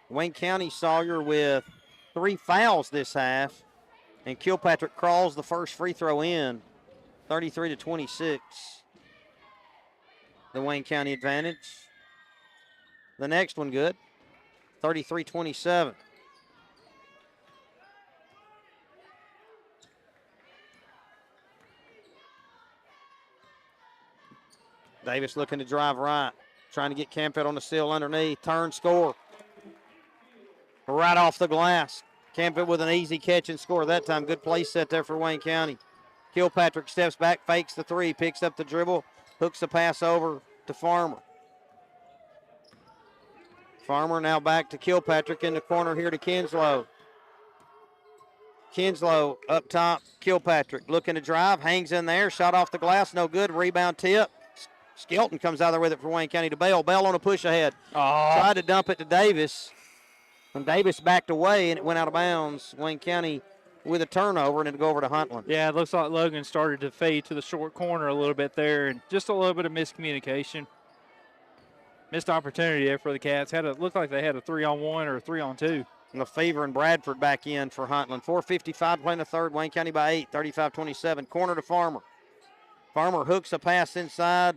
Wayne County Sawyer with 3 fouls this half, and Kilpatrick crawls the first free throw in, 33-26. The Wayne County advantage. The next one good, 33-27. Davis looking to drive right, trying to get Campfield on the seal underneath. Turn, score. Right off the glass. Campfield with an easy catch and score that time. Good play set there for Wayne County. Kilpatrick steps back, fakes the 3, picks up the dribble, hooks the pass over to Farmer. Farmer now back to Kilpatrick in the corner here to Kinslow. Kinslow up top, Kilpatrick looking to drive, hangs in there, shot off the glass, no good, rebound tip. Skelton comes out there with it for Wayne County to Bell. Bell on a push ahead. Tried to dump it to Davis. And Davis backed away and it went out of bounds. Wayne County with a turnover and it'll go over to Huntland. Yeah, it looks like Logan started to fade to the short corner a little bit there and just a little bit of miscommunication. Missed opportunity there for the Cats. Looked like they had a 3-on-1 or a 3-on-2. Lefevre and Bradford back in for Huntland. 4:55 playing the third. Wayne County by 8, 35-27. Corner to Farmer. Farmer hooks a pass inside.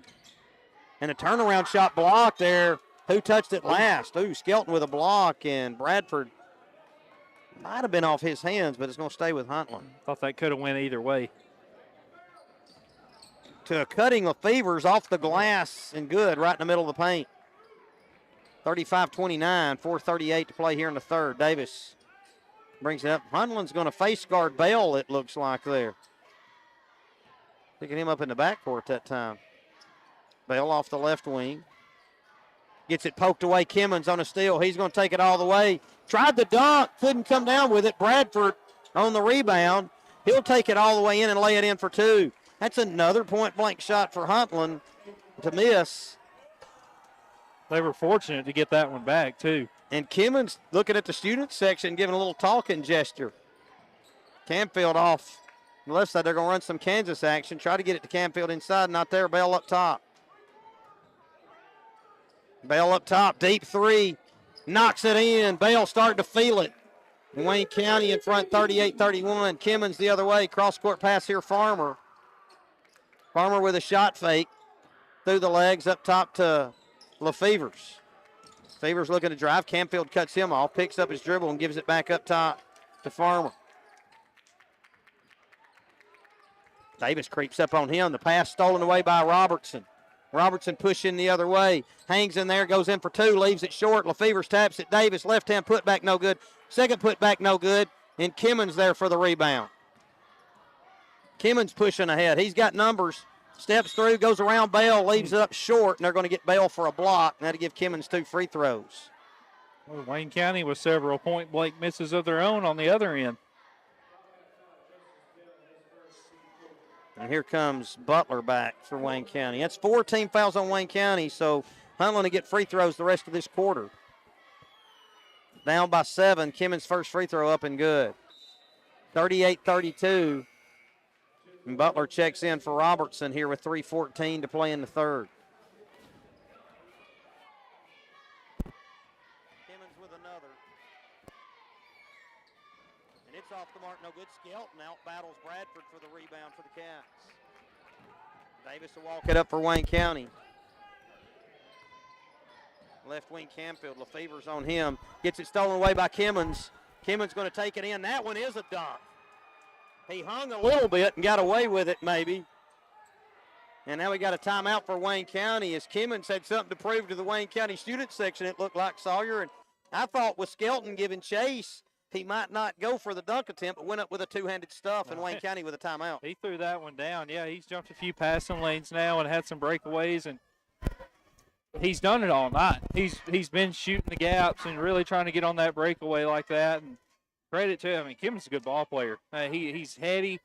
And a turnaround shot blocked there. Who touched it last? Skelton with a block, and Bradford might have been off his hands, but it's going to stay with Huntland. Thought that could have went either way. To a cutting Lefevre's off the glass and good right in the middle of the paint. 35-29, 4:38 to play here in the third. Davis brings it up. Huntland's going to face guard Bell, it looks like there. Picking him up in the backcourt that time. Bell off the left wing. Gets it poked away. Kimmons on a steal. He's going to take it all the way. Tried the dunk. Couldn't come down with it. Bradford on the rebound. He'll take it all the way in and lay it in for 2. That's another point-blank shot for Huntland to miss. They were fortunate to get that one back, too. And Kimmons looking at the student section, giving a little talking gesture. Campfield off the left side. They're going to run some Kansas action. Try to get it to Campfield inside. Not there. Bell up top. Bell up top, deep 3, knocks it in. Bell starting to feel it. Wayne County in front, 38-31. Kimmons the other way, cross-court pass here, Farmer. Farmer with a shot fake through the legs up top to Lefevre's. Lefevre's looking to drive. Campfield cuts him off, picks up his dribble and gives it back up top to Farmer. Davis creeps up on him. The pass stolen away by Robertson. Robertson pushing the other way. Hangs in there, goes in for 2, leaves it short. Lefevre taps it. Davis, left-hand putback, no good. Second putback, no good. And Kimmons there for the rebound. Kimmons pushing ahead. He's got numbers. Steps through, goes around Bell, leaves it up short, and they're going to get Bell for a block. And that'll give Kimmons 2 free throws. Well, Wayne County with several point-blank misses of their own on the other end. And here comes Butler back for Wayne County. That's 4 team fouls on Wayne County, so Huntland to get free throws the rest of this quarter. Down by 7. Kimmons' first free throw up and good. 38-32. And Butler checks in for Robertson here with 3:14 to play in the third. Kimmons with another. And it's off the mark, no good. Skelton out battles Bradford for the rebound for the Cats. Davis will walk it up for Wayne County. Left wing Campfield, Lefevre's on him. Gets it stolen away by Kimmons. Kimmons going to take it in. That one is a dunk. He hung a little bit and got away with it maybe. And now we got a timeout for Wayne County as Kimmons had something to prove to the Wayne County student section, it looked like, Sawyer. And I thought with Skelton giving chase, he might not go for the dunk attempt, but went up with a two-handed stuff, and Wayne County with a timeout. He threw that one down. Yeah, he's jumped a few passing lanes now and had some breakaways, and he's done it all night. He's been shooting the gaps and really trying to get on that breakaway like that. And credit to him. I mean, Kim's a good ball player. He's heady.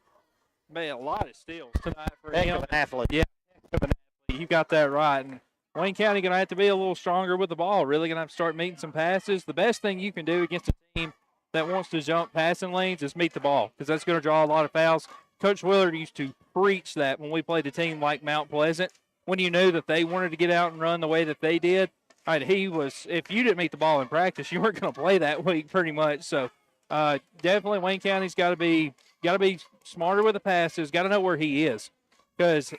Made a lot of steals tonight for him. Heck of an athlete. Yeah, heck of an athlete. You got that right. And Wayne County going to have to be a little stronger with the ball. Really going to have to start meeting some passes. The best thing you can do against a team that wants to jump passing lanes is meet the ball, because that's going to draw a lot of fouls. Coach Willard used to preach that when we played a team like Mount Pleasant. When you knew that they wanted to get out and run the way that they did, I mean, if you didn't meet the ball in practice, you weren't going to play that week pretty much. So definitely Wayne County's got to be smarter with the passes, got to know where he is, because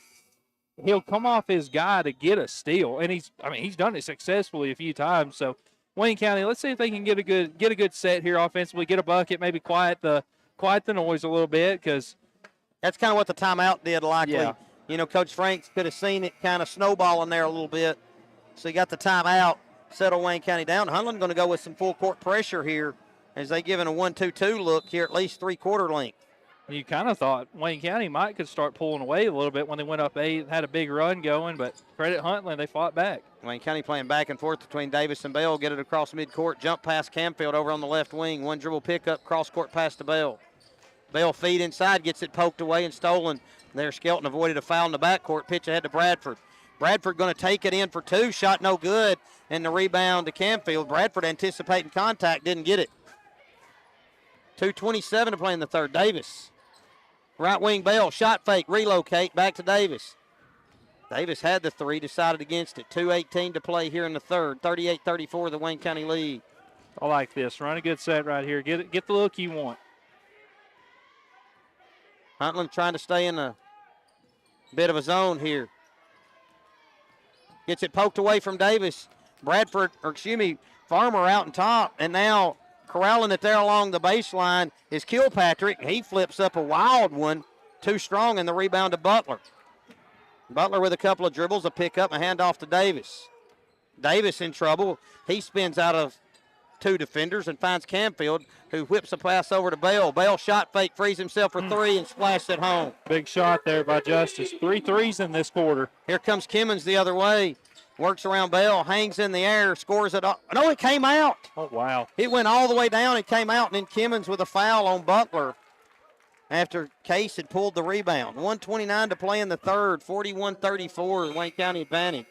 he'll come off his guy to get a steal, and he's done it successfully a few times. So Wayne County, let's see if they can get a good set here offensively, get a bucket, maybe quiet the noise a little bit, because that's kind of what the timeout did likely. Yeah. You know, Coach Franks could have seen it kind of snowballing there a little bit. So he got the timeout, settle Wayne County down. Huntland going to go with some full court pressure here as they give it a 1-2-2 look here, at least three-quarter length. You kind of thought Wayne County could start pulling away a little bit when they went up 8, had a big run going, but credit Huntland, they fought back. Wayne County playing back and forth between Davis and Bell, get it across midcourt, jump past Camfield over on the left wing, one dribble pickup, cross-court pass to Bell. Bell feed inside, gets it poked away and stolen. There, Skelton avoided a foul in the backcourt, pitch ahead to Bradford. Bradford going to take it in for 2, shot no good, and the rebound to Camfield. Bradford anticipating contact, didn't get it. 2:27 to play in the third. Davis, right wing Bell, shot fake, relocate, back to Davis. Davis had the 3, decided against it. 2:18 to play here in the third. 38-34 the Wayne County lead. I like this. Run a good set right here. Get the look you want. Huntland trying to stay in a bit of a zone here. Gets it poked away from Davis. Farmer out on top, and now corralling it there along the baseline is Kilpatrick. He flips up a wild one, too strong, and the rebound to Butler. Butler with a couple of dribbles, a pickup, a handoff to Davis. Davis in trouble. He spins out of 2 defenders and finds Camfield, who whips a pass over to Bell. Bell shot fake, frees himself for 3 and splashed it home. Big shot there by Justice. 3 threes in this quarter. Here comes Kimmons the other way. Works around Bell, hangs in the air, scores it. No, it came out. Oh, wow. It went all the way down. It came out, and then Kimmons with a foul on Butler after Case had pulled the rebound. 1:29 to play in the third. 41-34, Wayne County advantage.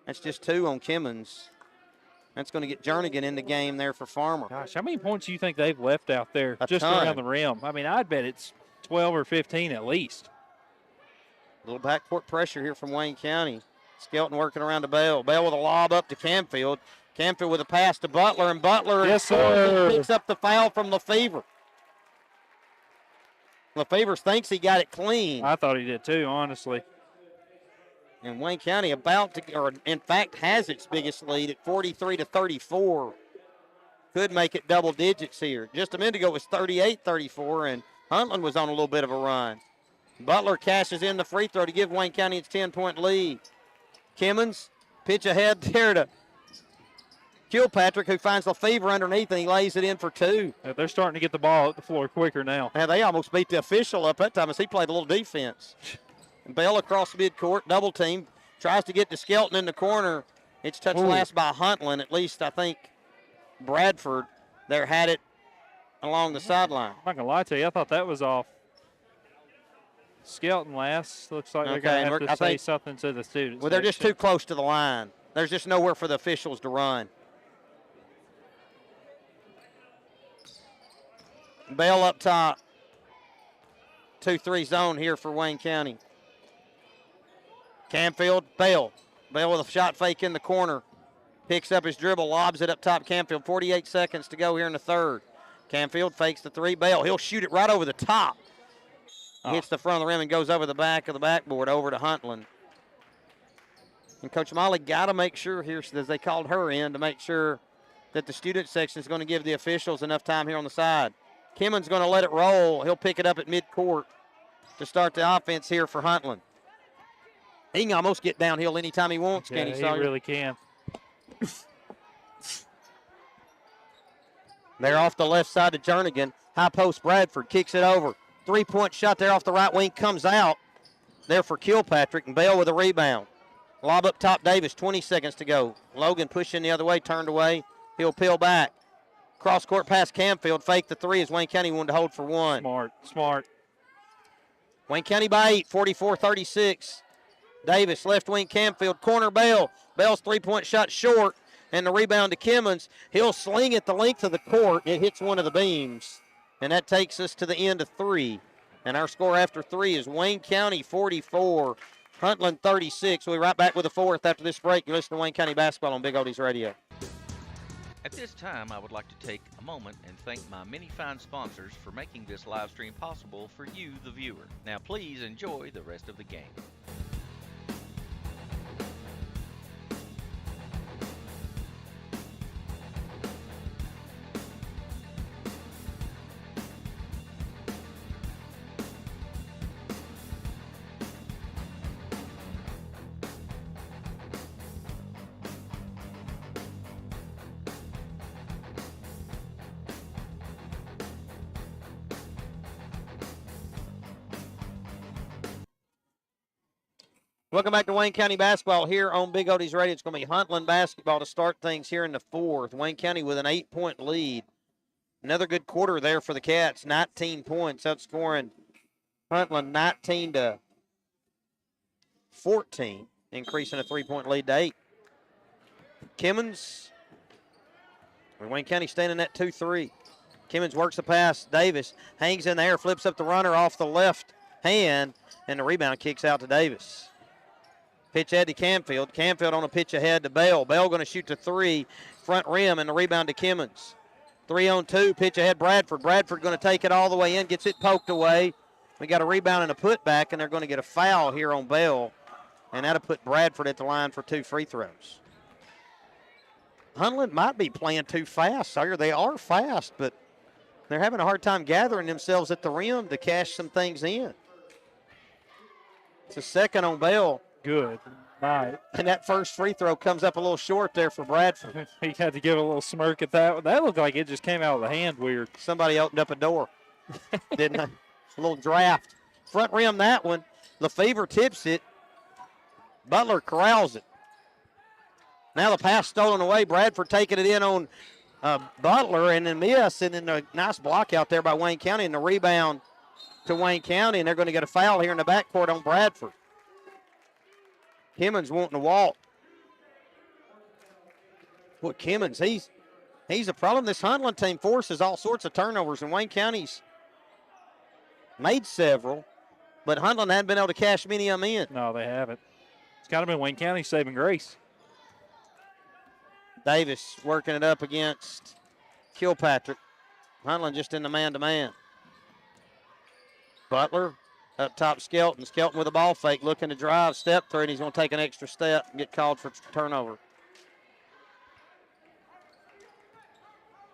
That's just 2 on Kimmons. That's going to get Jernigan in the game there for Farmer. Gosh, how many points do you think they've left out there just ton. around the rim? I mean, I'd bet it's 12 or 15 at least. A little backcourt pressure here from Wayne County. Skelton working around to Bell. Bell with a lob up to Camfield. Camfield with a pass to Butler, and Butler picks up the foul from Lefevre. Lefevre thinks he got it clean. I thought he did too, honestly. And Wayne County in fact, has its biggest lead at 43-34. Could make it double digits here. Just a minute ago it was 38-34, and Huntland was on a little bit of a run. Butler cashes in the free throw to give Wayne County its 10-point lead. Kimmons, pitch ahead there to Kilpatrick, who finds Lefevre underneath, and he lays it in for 2. They're starting to get the ball at the floor quicker now. Yeah, they almost beat the official up that time as he played a little defense. Bell across midcourt, double team, tries to get to Skelton in the corner. It's touched last by Huntland. At least I think Bradford there had it along the sideline. I'm not going to lie to you. I thought that was off Skelton last. Looks like they're going to have to say something to the students. Well, they're just too close to the line. There's just nowhere for the officials to run. Bell up top. 2-3 zone here for Wayne County. Camfield, Bell. Bell with a shot fake in the corner. Picks up his dribble, lobs it up top. Camfield, 48 seconds to go here in the third. Camfield fakes the 3. Bell, he'll shoot it right over the top. Hits the front of the rim and goes over the back of the backboard over to Huntland. And Coach Molly got to make sure here, as they called her in, to make sure that the student section is going to give the officials enough time here on the side. Kimmons going to let it roll. He'll pick it up at midcourt to start the offense here for Huntland. He can almost get downhill anytime he wants, yeah, can he, he Sawyer? really can. They're off the left side to Jernigan. High post Bradford kicks it over. 3-point shot there off the right wing comes out there for Kilpatrick, and Bell with a rebound. Lob up top Davis, 20 seconds to go. Logan pushing the other way, turned away. He'll peel back. Cross court pass Camfield, fake the 3 as Wayne County wanted to hold for 1. Smart. Wayne County by 8, 44-36. Davis, left wing Camfield, corner Bell. Bell's 3-point shot short, and the rebound to Kimmons. He'll sling it the length of the court. It hits one of the beams, and that takes us to the end of 3. And our score after 3 is Wayne County 44, Huntland 36. We'll be right back with the fourth after this break. You're listening to Wayne County Basketball on Big Oldies Radio. At this time, I would like to take a moment and thank my many fine sponsors for making this live stream possible for you, the viewer. Now please enjoy the rest of the game. Welcome back to Wayne County Basketball here on Big Oldies Radio. It's going to be Huntland basketball to start things here in the fourth. Wayne County with an 8-point lead. Another good quarter there for the Cats. 19 points, outscoring Huntland 19-14, increasing a 3-point lead to 8. Kimmons, Wayne County staying in that 2-3. Kimmons works the pass. Davis hangs in the air, flips up the runner off the left hand, and the rebound kicks out to Davis. Pitch ahead to Canfield. Canfield on a pitch ahead to Bell. Bell going to shoot to 3, front rim, and the rebound to Kimmons. 3-on-2, pitch ahead Bradford. Bradford going to take it all the way in, gets it poked away. We got a rebound and a putback, and they're going to get a foul here on Bell, and that'll put Bradford at the line for 2 free throws. Huntland might be playing too fast, Sawyer. They are fast, but they're having a hard time gathering themselves at the rim to cash some things in. It's a second on Bell. Good night. And that first free throw comes up a little short there for Bradford. He had to give a little smirk at that one. That looked like it just came out of the hand weird. Somebody opened up a door, didn't they? A little draft. Front rim that one. Lefevre tips it. Butler corrals it. Now the pass stolen away. Bradford taking it in on Butler and then miss. And then a nice block out there by Wayne County and the rebound to Wayne County. And they're going to get a foul here in the backcourt on Bradford. Kimmons wanting to walk. Boy, Kimmons, he's a problem. This Huntland team forces all sorts of turnovers, and Wayne County's made several, but Huntland hadn't been able to cash many of them in. No, they haven't. It's kind of been Wayne County's saving grace. Davis working it up against Kilpatrick. Huntland just in the man-to-man. Butler up top, Skelton. Skelton with a ball fake, looking to drive, step through, and he's going to take an extra step and get called for turnover.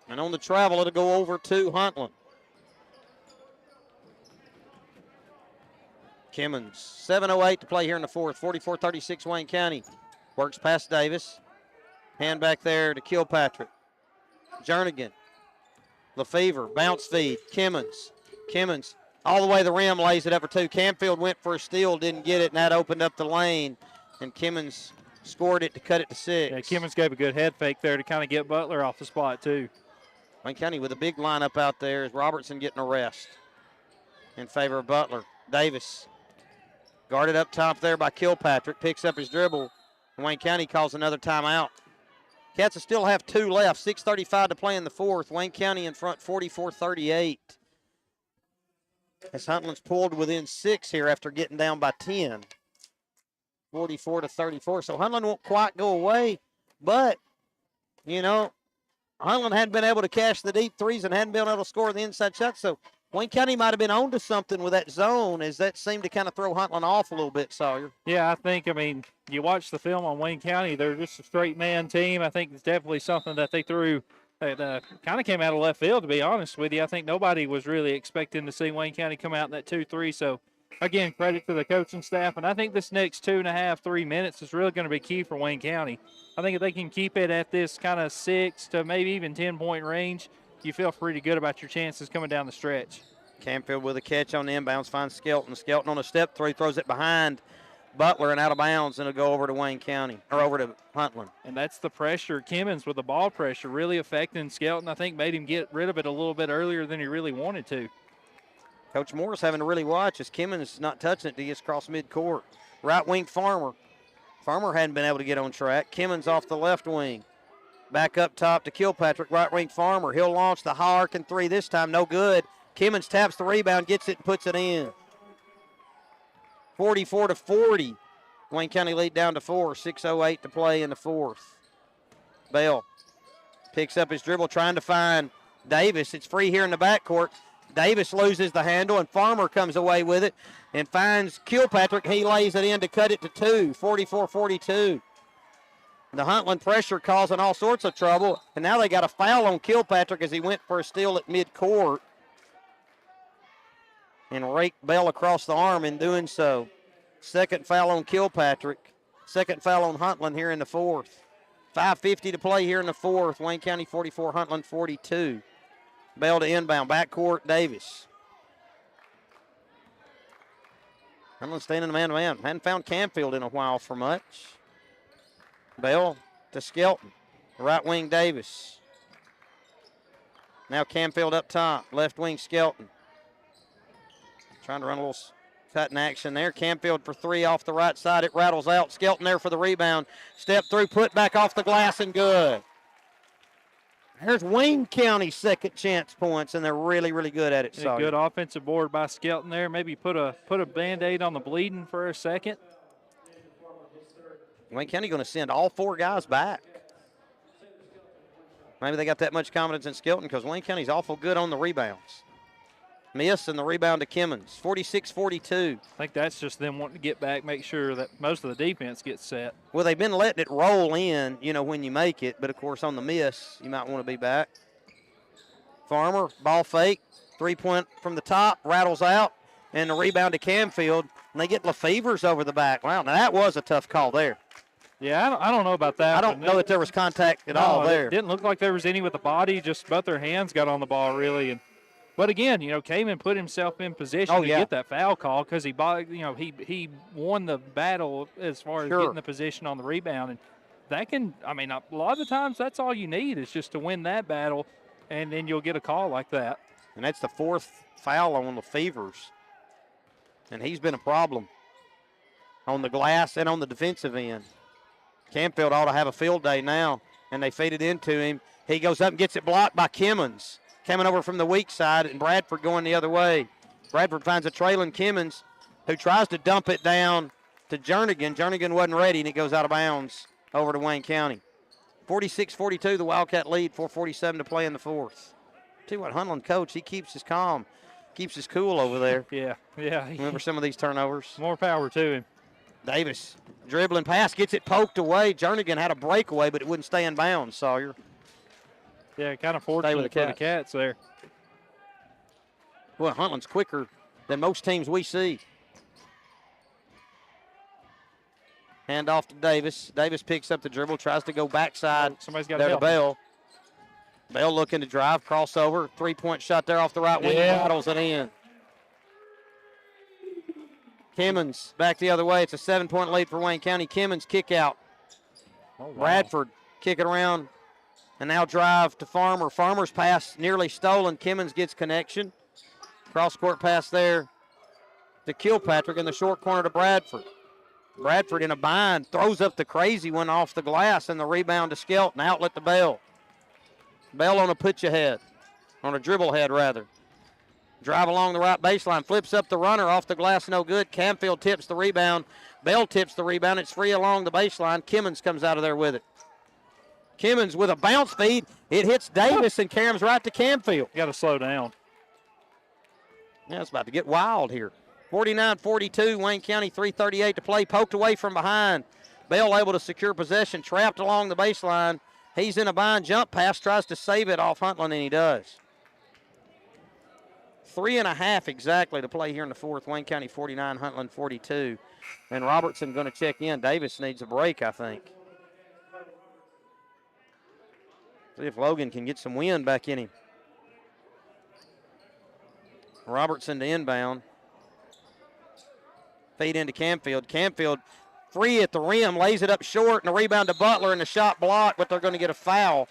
And on the travel, it'll go over to Huntland. Kimmons, 7:08 to play here in the fourth. 44-36 Wayne County. Works past Davis. Hand back there to Kilpatrick. Jernigan. Lefevre, bounce feed. Kimmons. All the way to the rim, lays it up for 2. Canfield went for a steal, didn't get it, and that opened up the lane. And Kimmons scored it to cut it to 6. Yeah, Kimmons gave a good head fake there to kind of get Butler off the spot, too. Wayne County with a big lineup out there is Robertson getting a rest in favor of Butler. Davis guarded up top there by Kilpatrick, picks up his dribble, and Wayne County calls another timeout. Cats will still have 2 left, 6:35 to play in the fourth. Wayne County in front 44-38. As Huntland's pulled within 6 here after getting down by 10. 44-34. So Huntland won't quite go away, but, you know, Huntland hadn't been able to cash the deep threes and hadn't been able to score the inside shot. So Wayne County might have been on to something with that zone, as that seemed to kind of throw Huntland off a little bit, Sawyer. Yeah, I mean, you watch the film on Wayne County, they're just a straight man team. I think it's definitely something that they threw that kind of came out of left field, to be honest with you. I think nobody was really expecting to see Wayne County come out in that 2-3. So, again, credit to the coaching staff. And I think this next 2.5, 3 minutes is really going to be key for Wayne County. I think if they can keep it at this kind of 6 to maybe even 10-point range, you feel pretty good about your chances coming down the stretch. Canfield with a catch on the inbounds, finds Skelton. Skelton on a step through, throws it behind Butler and out of bounds, and it'll go over to Wayne County, or over to Huntland. And that's the pressure. Kimmons with the ball pressure really affecting Skelton. I think made him get rid of it a little bit earlier than he really wanted to. Coach Morris having to really watch as Kimmons not touching it till he gets across midcourt. Right wing Farmer. Farmer hadn't been able to get on track. Kimmons off the left wing. Back up top to Kilpatrick, right wing Farmer. He'll launch the high arcing 3 this time, no good. Kimmons taps the rebound, gets it, and puts it in. 44-40. Wayne County lead down to 4. 6:08 to play in the fourth. Bell picks up his dribble, trying to find Davis. It's free here in the backcourt. Davis loses the handle, and Farmer comes away with it and finds Kilpatrick. He lays it in to cut it to 2, 44-42. The Huntland pressure causing all sorts of trouble, and now they got a foul on Kilpatrick as he went for a steal at midcourt and raked Bell across the arm in doing so. Second foul on Kilpatrick. Second foul on Huntland here in the fourth. 5:50 to play here in the fourth. Wayne County 44, Huntland 42. Bell to inbound. Backcourt, Davis. Huntland standing man-to-man. Hadn't found Canfield in a while for much. Bell to Skelton. Right wing, Davis. Now Canfield up top. Left wing, Skelton. Trying to run a little cutting action there. Canfield for 3 off the right side. It rattles out. Skelton there for the rebound. Step through, put back off the glass, and good. There's Wayne County's second chance points, and they're really, really good at it. So good offensive board by Skelton there. Maybe put a Band-Aid on the bleeding for a second. Wayne County going to send all 4 guys back. Maybe they got that much confidence in Skelton because Wayne County's awful good on the rebounds. Miss and the rebound to Kimmons. 46-42. I think that's just them wanting to get back, make sure that most of the defense gets set. Well, they've been letting it roll in, when you make it. But, of course, on the miss, you might want to be back. Farmer, ball fake. 3-point from the top, rattles out. And the rebound to Canfield. And they get Lefevers over the back. Wow, now that was a tough call there. Yeah, I don't know about that. I don't know that there was contact at all there. It didn't look like there was any with the body. Just both their hands got on the ball, really. But again, Kamen put himself in position to get that foul call because he won the battle as far as getting the position on the rebound. And that a lot of the times that's all you need is just to win that battle, and then you'll get a call like that. And that's the 4th foul on Lefevers. And he's been a problem on the glass and on the defensive end. Canfield ought to have a field day now, and they feed it into him. He goes up and gets it blocked by Kimmons. Coming over from the weak side, and Bradford going the other way. Bradford finds a trailing Kimmons, who tries to dump it down to Jernigan. Jernigan wasn't ready, and it goes out of bounds over to Wayne County. 46-42, the Wildcat lead, 4:47 to play in the fourth. Tell you what, Huntland coach, he keeps his calm, keeps his cool over there. Yeah. Remember some of these turnovers? More power to him. Davis, dribbling pass, gets it poked away. Jernigan had a breakaway, but it wouldn't stay in bounds, Sawyer. Yeah, kind of fortunate for the Cats there. Well, Huntland's quicker than most teams we see. Hand off to Davis. Davis picks up the dribble, tries to go backside. Somebody's got there to Bell. Bell looking to drive, crossover, 3-point shot there off the right wing, battles it in. Kimmons back the other way. It's a 7-point lead for Wayne County. Kimmons kick out. Oh, wow. Bradford kick it around. And now drive to Farmer. Farmer's pass nearly stolen. Kimmons gets connection. Cross-court pass there to Kilpatrick in the short corner to Bradford. Bradford in a bind. Throws up the crazy one off the glass, and the rebound to Skelton. Outlet to Bell. Bell on a put-you-head. On a dribble head, rather. Drive along the right baseline. Flips up the runner. Off the glass, no good. Canfield tips the rebound. Bell tips the rebound. It's free along the baseline. Kimmons comes out of there with it. Kimmons with a bounce feed. It hits Davis and carries right to Canfield. You got to slow down. Yeah, it's about to get wild here. 49-42, Wayne County, 3:38 to play. Poked away from behind. Bell able to secure possession. Trapped along the baseline. He's in a bind. Jump pass. Tries to save it off Huntland, and he does. 3.5 exactly to play here in the fourth. Wayne County 49, Huntland 42. And Robertson going to check in. Davis needs a break, I think. See if Logan can get some wind back in him. Robertson to inbound. Feed into Canfield. Canfield free at the rim, lays it up short, and a rebound to Butler, and the shot blocked, but they're going to get a foul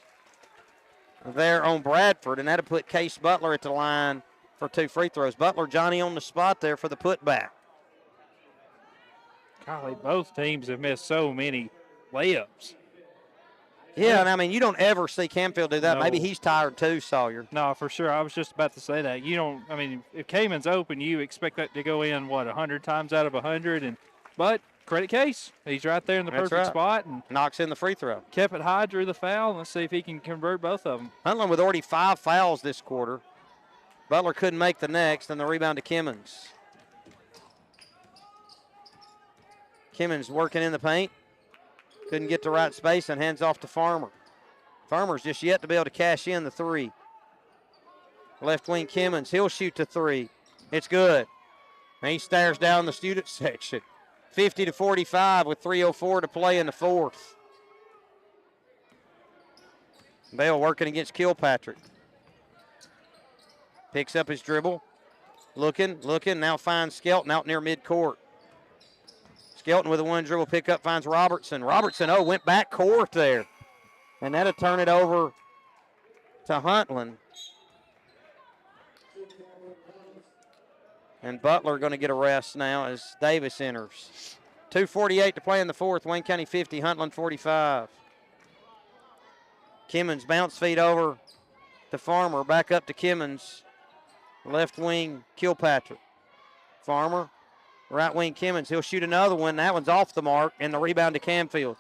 there on Bradford, and that'll put Case Butler at the line for 2 free throws. Butler, Johnny on the spot there for the putback. Golly, both teams have missed so many layups. Yeah, and you don't ever see Canfield do that. No. Maybe he's tired too, Sawyer. No, for sure. I was just about to say that. If Cayman's open, you expect that to go in, 100 times out of 100. But credit case. He's right there in the That's perfect right. spot and Knocks in the free throw. kept it high, drew the foul. Let's see if he can convert both of them. Huntland with already 5 fouls this quarter. Butler couldn't make the next, and the rebound to Kimmons. Kimmons working in the paint. Couldn't get to right space and hands off to Farmer. Farmer's just yet to be able to cash in the 3. Left wing Kimmons, he'll shoot the 3. It's good. And he stares down the student section. 50-45 with 3:04 to play in the fourth. Bell working against Kilpatrick. Picks up his dribble. Looking, now finds Skelton out near midcourt. Skelton with a 1 dribble pickup finds Robertson. Robertson, went back court there. And that'll turn it over to Huntland. And Butler going to get a rest now as Davis enters. 2:48 to play in the fourth. Wayne County 50, Huntland 45. Kimmons bounce feed over to Farmer. Back up to Kimmons. Left wing Kilpatrick. Farmer. Right wing Kimmons. He'll shoot another one. That one's off the mark. And the rebound to Camfield.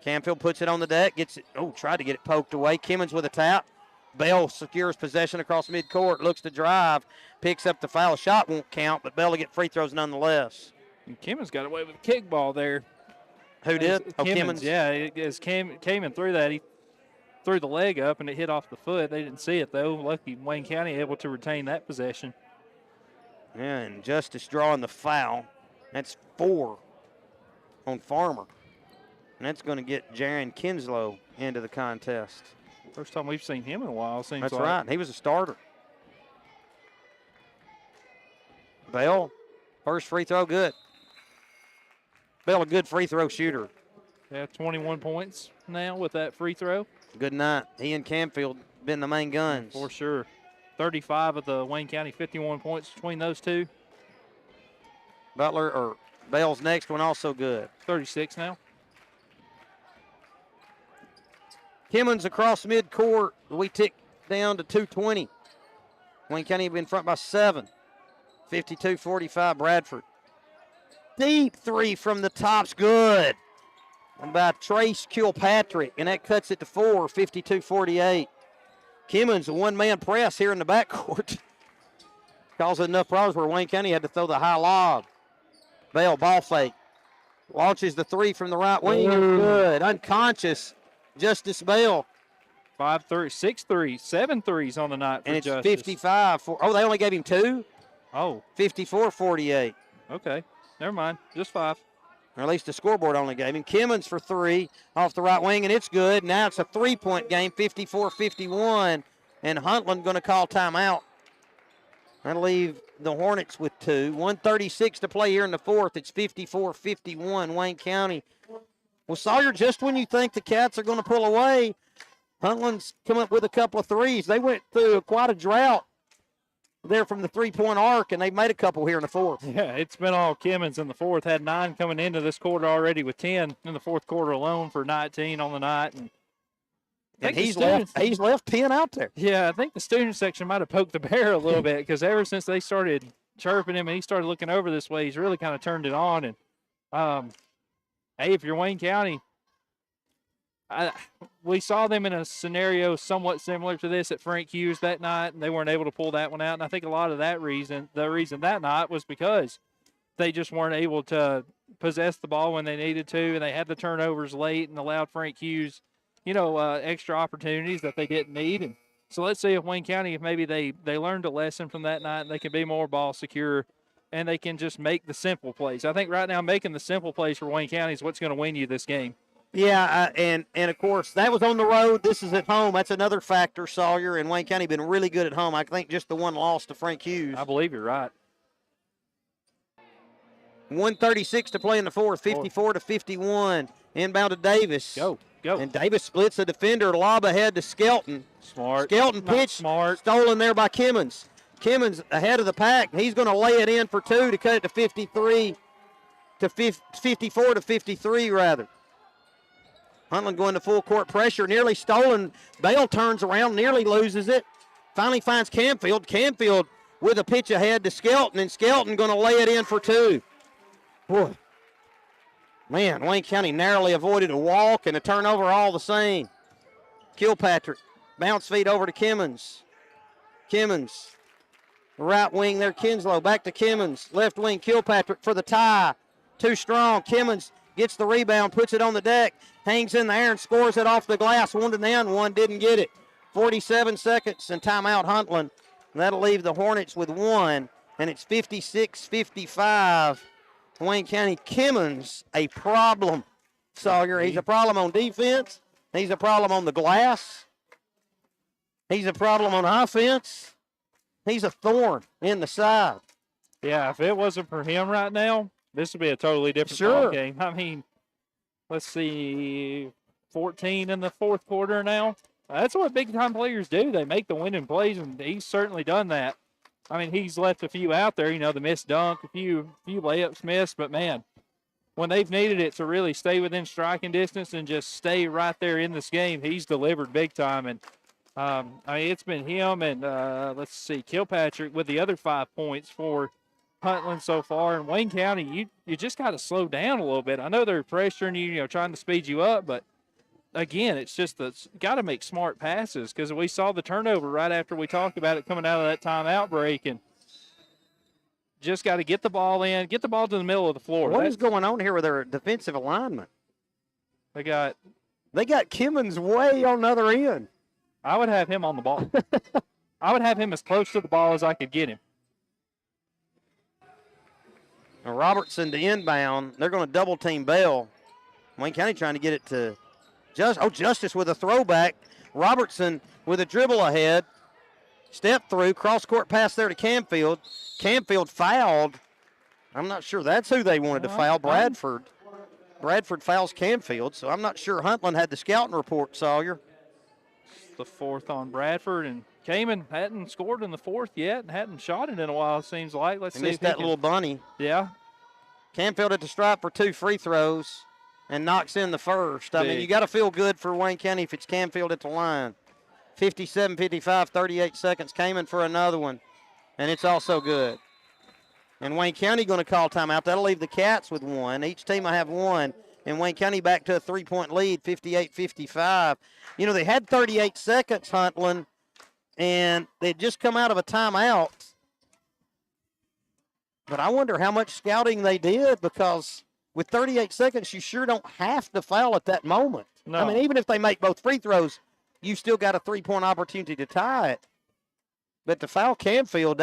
Camfield puts it on the deck. Gets it. Tried to get it poked away. Kimmons with a tap. Bell secures possession across midcourt. Looks to drive. Picks up the foul. Shot won't count, but Bell will get free throws nonetheless. And Kimmons got away with a kickball there. Who did? Kimmons. Yeah, as came in through that, he threw the leg up and it hit off the foot. They didn't see it though. Lucky Wayne County able to retain that possession. Yeah, and Justice drawing the foul. That's 4 on Farmer. And that's going to get Jaron Kinslow into the contest. First time we've seen him in a while, seems That's like. right. He was a starter. Bell, first free throw, good. Bell, a good free throw shooter. Yeah, 21 points now with that free throw. Good night. He and Camfield been the main guns. For sure. 35 of the Wayne County, 51 points between those two. Bell's next one also good. 36 now. Kimmons across midcourt. We tick down to 2:20. Wayne County been in front by 7. 52-45 Bradford. Deep 3 from the top's good. And by Trace Kilpatrick, and that cuts it to 4, 52-48. Kimmons, a one-man press here in the backcourt. Caused enough problems where Wayne County had to throw the high lob. Bell, ball fake. Launches the 3 from the right wing. Good. Unconscious. Justice Bell. 6 threes, 7 threes on the night for and it's Justice. 55. They only gave him 2? Oh. 54-48. Okay. Never mind. Just 5. Or at least the scoreboard only gave him. Kimmons for 3 off the right wing, and it's good. Now it's a 3-point game, 54-51. And Huntland going to call timeout. That'll leave the Hornets with 2. 1:36 to play here in the fourth. It's 54-51, Wayne County. Well, Sawyer, just when you think the Cats are going to pull away, Huntland's come up with a couple of threes. They went through quite a drought there from the three-point arc, and they made a couple here in the fourth. Yeah, it's been all Kimmons in the fourth. Had 9 coming into this quarter already with 10 in the fourth quarter alone for 19 on the night. And he's left 10 out there. Yeah, I think the student section might have poked the bear a little bit because ever since they started chirping him and he started looking over this way, he's really kind of turned it on. And, hey, if you're Wayne County, we saw them in a scenario somewhat similar to this at Frank Hughes that night, and they weren't able to pull that one out. And I think a lot of the reason that night was because they just weren't able to possess the ball when they needed to, and they had the turnovers late and allowed Frank Hughes, extra opportunities that they didn't need. And so let's see if Wayne County, if maybe they learned a lesson from that night and they can be more ball secure and they can just make the simple plays. I think right now making the simple plays for Wayne County is what's going to win you this game. Yeah, and of course, that was on the road. This is at home. That's another factor, Sawyer, and Wayne County been really good at home. I think just the one loss to Frank Hughes. I believe you're right. 1:36 to play in the fourth, 54-51. Inbound to Davis. Go. And Davis splits the defender, lob ahead to Skelton. Smart. Skelton pitch, stolen there by Kimmons. Kimmons ahead of the pack. He's going to lay it in for 2 to cut it to 54-53 rather. Huntland going to full court pressure, nearly stolen. Bale turns around, nearly loses it. Finally finds Camfield. Camfield with a pitch ahead to Skelton, and Skelton going to lay it in for 2. Boy, Man, Wayne County narrowly avoided a walk and a turnover all the same. Kilpatrick, bounce feed over to Kimmons. Kimmons, right wing there, Kinslow, back to Kimmons. Left wing, Kilpatrick for the tie. Too strong. Kimmons gets the rebound, puts it on the deck, hangs in the air and scores it off the glass. 1 to none, one didn't get it. 47 seconds and timeout Huntland. That'll leave the Hornets with one, and it's 56-55. Wayne County. Kimmons, a problem, Sawyer. He's a problem on defense. He's a problem on the glass. He's a problem on offense. He's a thorn in the side. Yeah, if it wasn't for him right now, this would be a totally different ball game. I mean, let's see, 14 in the fourth quarter now. That's what big-time players do. They make the winning plays, and he's certainly done that. I mean, he's left a few out there, the missed dunk, a few layups missed, but, man, when they've needed it to really stay within striking distance and just stay right there in this game, he's delivered big time. And, I mean, it's been him and, let's see, Kilpatrick with the other 5 points for Huntland so far. And Wayne County, you just got to slow down a little bit. I know they're pressuring you, trying to speed you up, but again, it's just got to make smart passes because we saw the turnover right after we talked about it coming out of that timeout break, and just got to get the ball in, get the ball to the middle of the floor. What is going on here with their defensive alignment? They got Kimmons way on the other end. I would have him on the ball. I would have him as close to the ball as I could get him. Now Robertson to inbound. They're going to double team Bell. Wayne County trying to get it to Justice with a throwback. Robertson with a dribble ahead. Step through, cross-court pass there to Camfield. Camfield fouled. I'm not sure that's who they wanted to foul, Bradford. Bradford fouls Camfield, so I'm not sure Huntland had the scouting report, Sawyer. The fourth on Bradford, and Kamen hadn't scored in the fourth yet and hadn't shot it in a while, it seems like. Let's see if that little bunny. Yeah. Camfield at the stripe for 2 free throws and knocks in the first. I mean, you got to feel good for Wayne County if it's Camfield at the line. 57-55, 38 seconds. Kamen for another one, and it's also good. And Wayne County going to call timeout. That'll leave the Cats with one. Each team will have one. And Wayne County back to a 3-point lead, 58-55. They had 38 seconds, Huntland, and they'd just come out of a timeout. But I wonder how much scouting they did, because with 38 seconds, you sure don't have to foul at that moment. No. I mean, even if they make both free throws, you still got a 3-point opportunity to tie it. But to foul Camfield,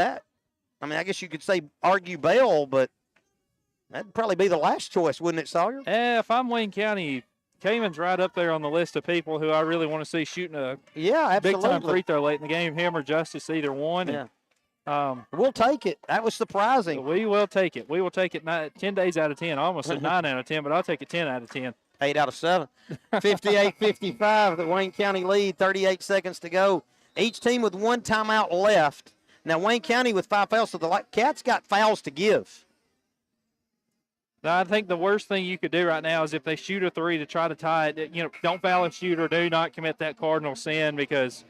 I guess you could say argue Bell, but that'd probably be the last choice, wouldn't it, Sawyer? If I'm Wayne County, Kamen's right up there on the list of people who I really want to see shooting a big-time free throw late in the game. Him or Justice, either one. Yeah. And, we'll take it. That was surprising. We will take it. We will take it 10 days out of 10. I almost said 9 out of 10, but I'll take it 10 out of 10. 8 out of 7. 58-55, the Wayne County lead, 38 seconds to go. Each team with one timeout left. Now, Wayne County with 5 fouls, so the Cats got fouls to give. I think the worst thing you could do right now is if they shoot a three to try to tie it, don't foul a shooter. Do not commit that cardinal sin, because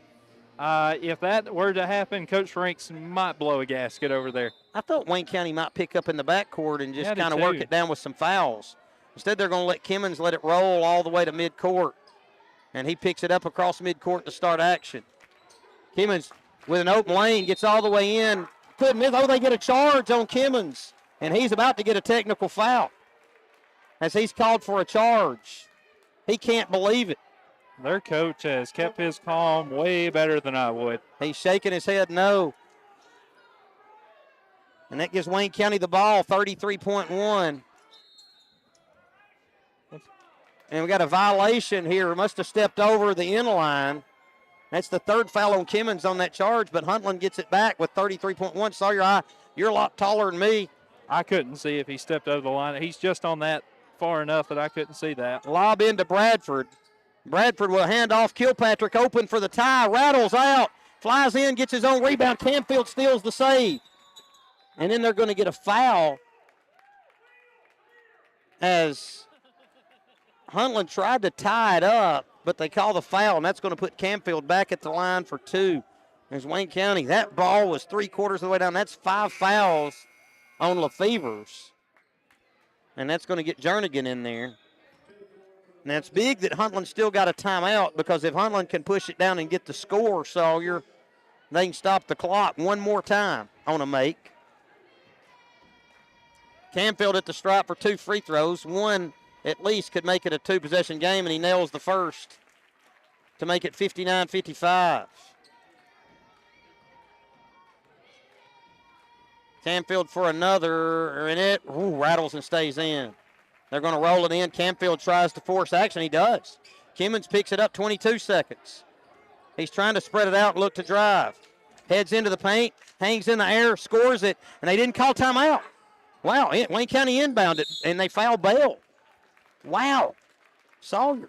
if that were to happen, Coach Franks might blow a gasket over there. I thought Wayne County might pick up in the backcourt and just kind of work it down with some fouls. Instead, they're going to let Kimmons let it roll all the way to midcourt, and he picks it up across midcourt to start action. Kimmons with an open lane, gets all the way in. They get a charge on Kimmons, and he's about to get a technical foul as he's called for a charge. He can't believe it. Their coach has kept his calm way better than I would. He's shaking his head no. And that gives Wayne County the ball, 33.1. And we got a violation here. Must have stepped over the end line. That's the third foul on Kimmons on that charge, but Huntland gets it back with 33.1. Sawyer, you're a lot taller than me. I couldn't see if he stepped over the line. He's just on that far enough that I couldn't see that. Lob into Bradford. Bradford will hand off. Kilpatrick open for the tie. Rattles out. Flies in, gets his own rebound. Camfield steals the save. And then they're going to get a foul as Huntland tried to tie it up, but they call the foul, and that's going to put Camfield back at the line for 2. There's Wayne County. That ball was 3/4 of the way down. That's 5 fouls on Lefevers. And that's going to get Jernigan in there. Now, it's big that Huntland still got a timeout, because if Huntland can push it down and get the score, Sawyer, they can stop the clock one more time on a make. Canfield at the stripe for 2 free throws. One at least could make it a 2-possession game, and he nails the first to make it 59-55. Canfield for another, and it rattles and stays in. They're going to roll it in. Canfield tries to force action. He does. Kimmons picks it up, 22 seconds. He's trying to spread it out and look to drive. Heads into the paint, hangs in the air, scores it, and they didn't call timeout. Wow, Wayne County inbounded, and they fouled Bell. Wow. Sawyer.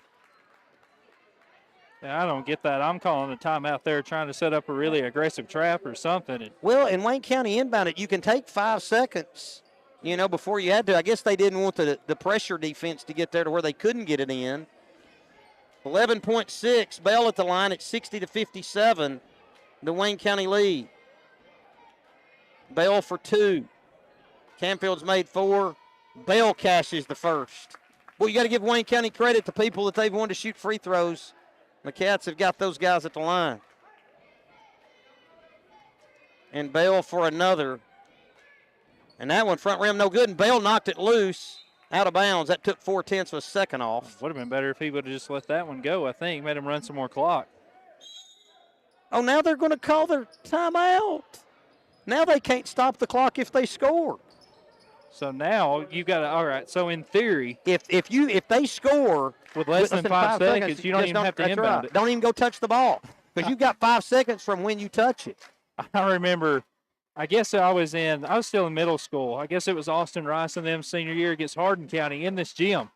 Yeah, I don't get that. I'm calling a timeout there, trying to set up a really aggressive trap or something. Well, in Wayne County inbounded, you can take 5 seconds, before you had to. I guess they didn't want the pressure defense to get there to where they couldn't get it in. 11.6, Bell at the line at 60-57, the Wayne County lead. Bell for 2. Canfield's made 4. Bell cashes the first. Well, you got to give Wayne County credit to people that they've wanted to shoot free throws. The Cats have got those guys at the line. And Bell for another. And that one, front rim, no good. And Bell knocked it loose, out of bounds. That took 4/10 of a second off. Would have been better if he would have just let that one go, I think. Made him run some more clock. Oh, now they're going to call their timeout. Now they can't stop the clock if they score. So now you got to, all right, so in theory, if they score with less than 5 seconds, you don't even have to inbound it. Don't even go touch the ball, because you've got 5 seconds from when you touch it. I remember, I guess I was still in middle school. I guess it was Austin Rice and them senior year against Hardin County in this gym.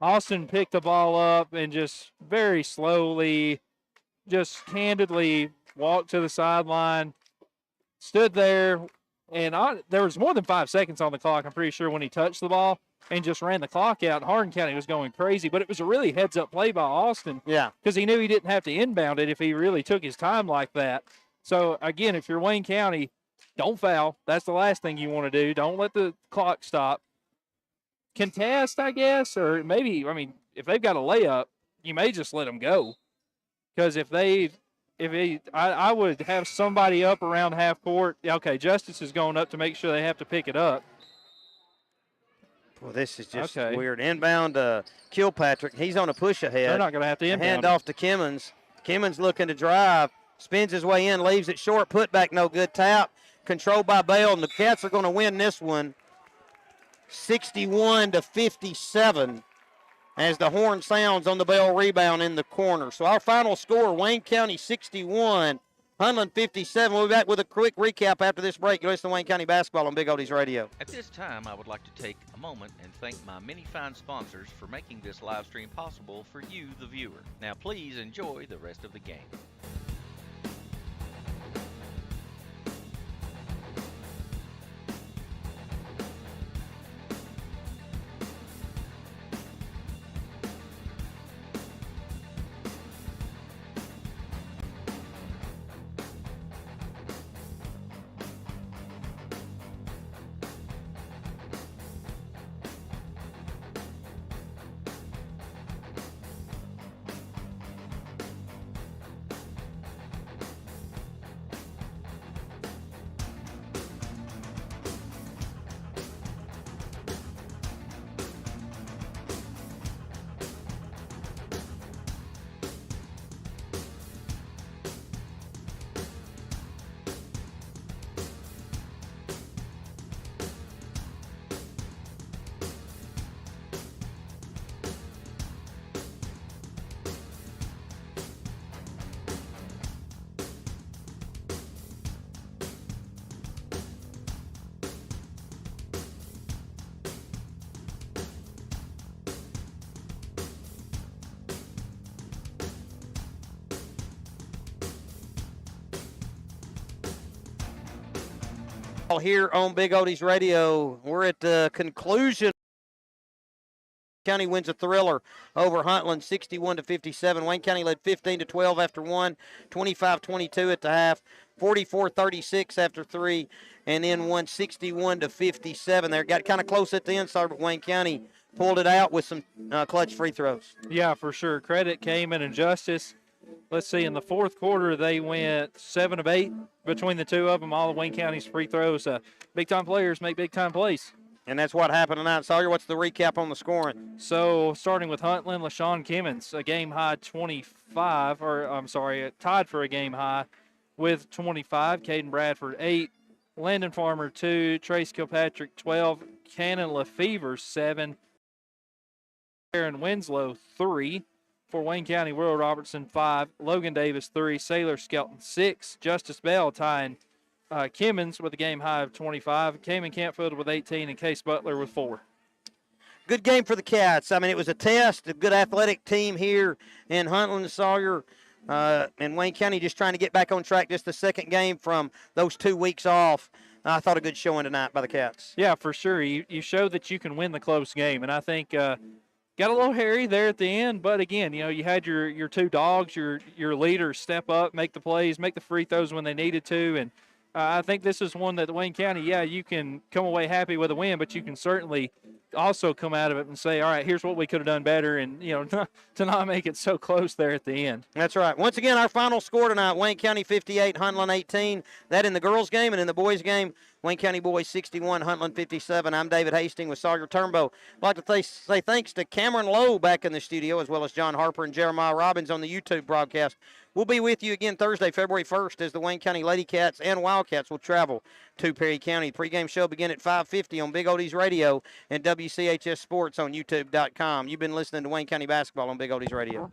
Austin picked the ball up and just very slowly, just candidly walked to the sideline, stood there, and there was more than 5 seconds on the clock, I'm pretty sure, when he touched the ball, and just ran the clock out. Hardin County was going crazy, but it was a really heads-up play by Austin. Yeah. Because he knew he didn't have to inbound it if he really took his time like that. So, again, if you're Wayne County, don't foul. That's the last thing you want to do. Don't let the clock stop. Contest, I guess, or maybe, if they've got a layup, you may just let them go. Because I would have somebody up around half court. Okay, Justice is going up to make sure they have to pick it up. Well, this is just weird. Inbound Kilpatrick. He's on a push ahead. They're not going to have to inbound. Hand off to Kimmons. Kimmons looking to drive. Spins his way in, leaves it short. Put back, no good. Tap. Controlled by Bell, and the Cats are going to win this one 61-57. As the horn sounds on the Bell rebound in the corner. So our final score, Wayne County 61, Huntland 57. We'll be back with a quick recap after this break. You're listening to Wayne County Basketball on Big Oldies Radio. At this time, I would like to take a moment and thank my many fine sponsors for making this live stream possible for you, the viewer. Now please enjoy the rest of the game. Here on Big Oldies Radio, we're at the conclusion County wins a thriller over Huntland 61-57. Wayne County led 15-12 after 1, 25-22 at the half, 44-36 after 3, and then won 61-57. They got kind of close at the end, but Wayne County pulled it out with some clutch free throws. Yeah, for sure. Credit came in Justice. Let's see, in the fourth quarter, they went 7 of 8 between the two of them. All of Wayne County's free throws. Big-time players make big-time plays. And that's what happened tonight. Sawyer, what's the recap on the scoring? So, starting with Huntland, LaShawn Kimmons, a game-high 25, tied for a game-high with 25. Caden Bradford, 8. Landon Farmer, 2. Trace Kilpatrick, 12. Cannon Lefevre, 7. Aaron Winslow, 3. For Wayne County, Will Robertson, 5. Logan Davis, 3. Sailor Skelton, 6. Justice Bell tying Kimmons with a game high of 25. Cayman Campfield with 18, and Case Butler with 4. Good game for the Cats. I mean, it was a test, a good athletic team here in Huntland, Sawyer, and Wayne County just trying to get back on track. Just the second game from those 2 weeks off. I thought a good showing tonight by the Cats. Yeah, for sure. You showed that you can win the close game, and I think got a little hairy there at the end. But again, you had your two dogs, your leaders step up, make the plays, make the free throws when they needed to, and I think this is one that Wayne County, you can come away happy with a win, but you can certainly also come out of it and say, all right, here's what we could have done better, and, to not make it so close there at the end. That's right. Once again, our final score tonight, Wayne County 58, Huntland 18. That in the girls' game, and in the boys' game, Wayne County boys 61, Huntland 57. I'm David Hastings with Sawyer Turnbow. I'd like to say thanks to Cameron Lowe back in the studio, as well as John Harper and Jeremiah Robbins on the YouTube broadcast. We'll be with you again Thursday, February 1st, as the Wayne County Lady Cats and Wildcats will travel to Perry County. The pregame show begin at 5:50 on Big Oldies Radio and WCHS Sports on YouTube.com. You've been listening to Wayne County Basketball on Big Oldies Radio.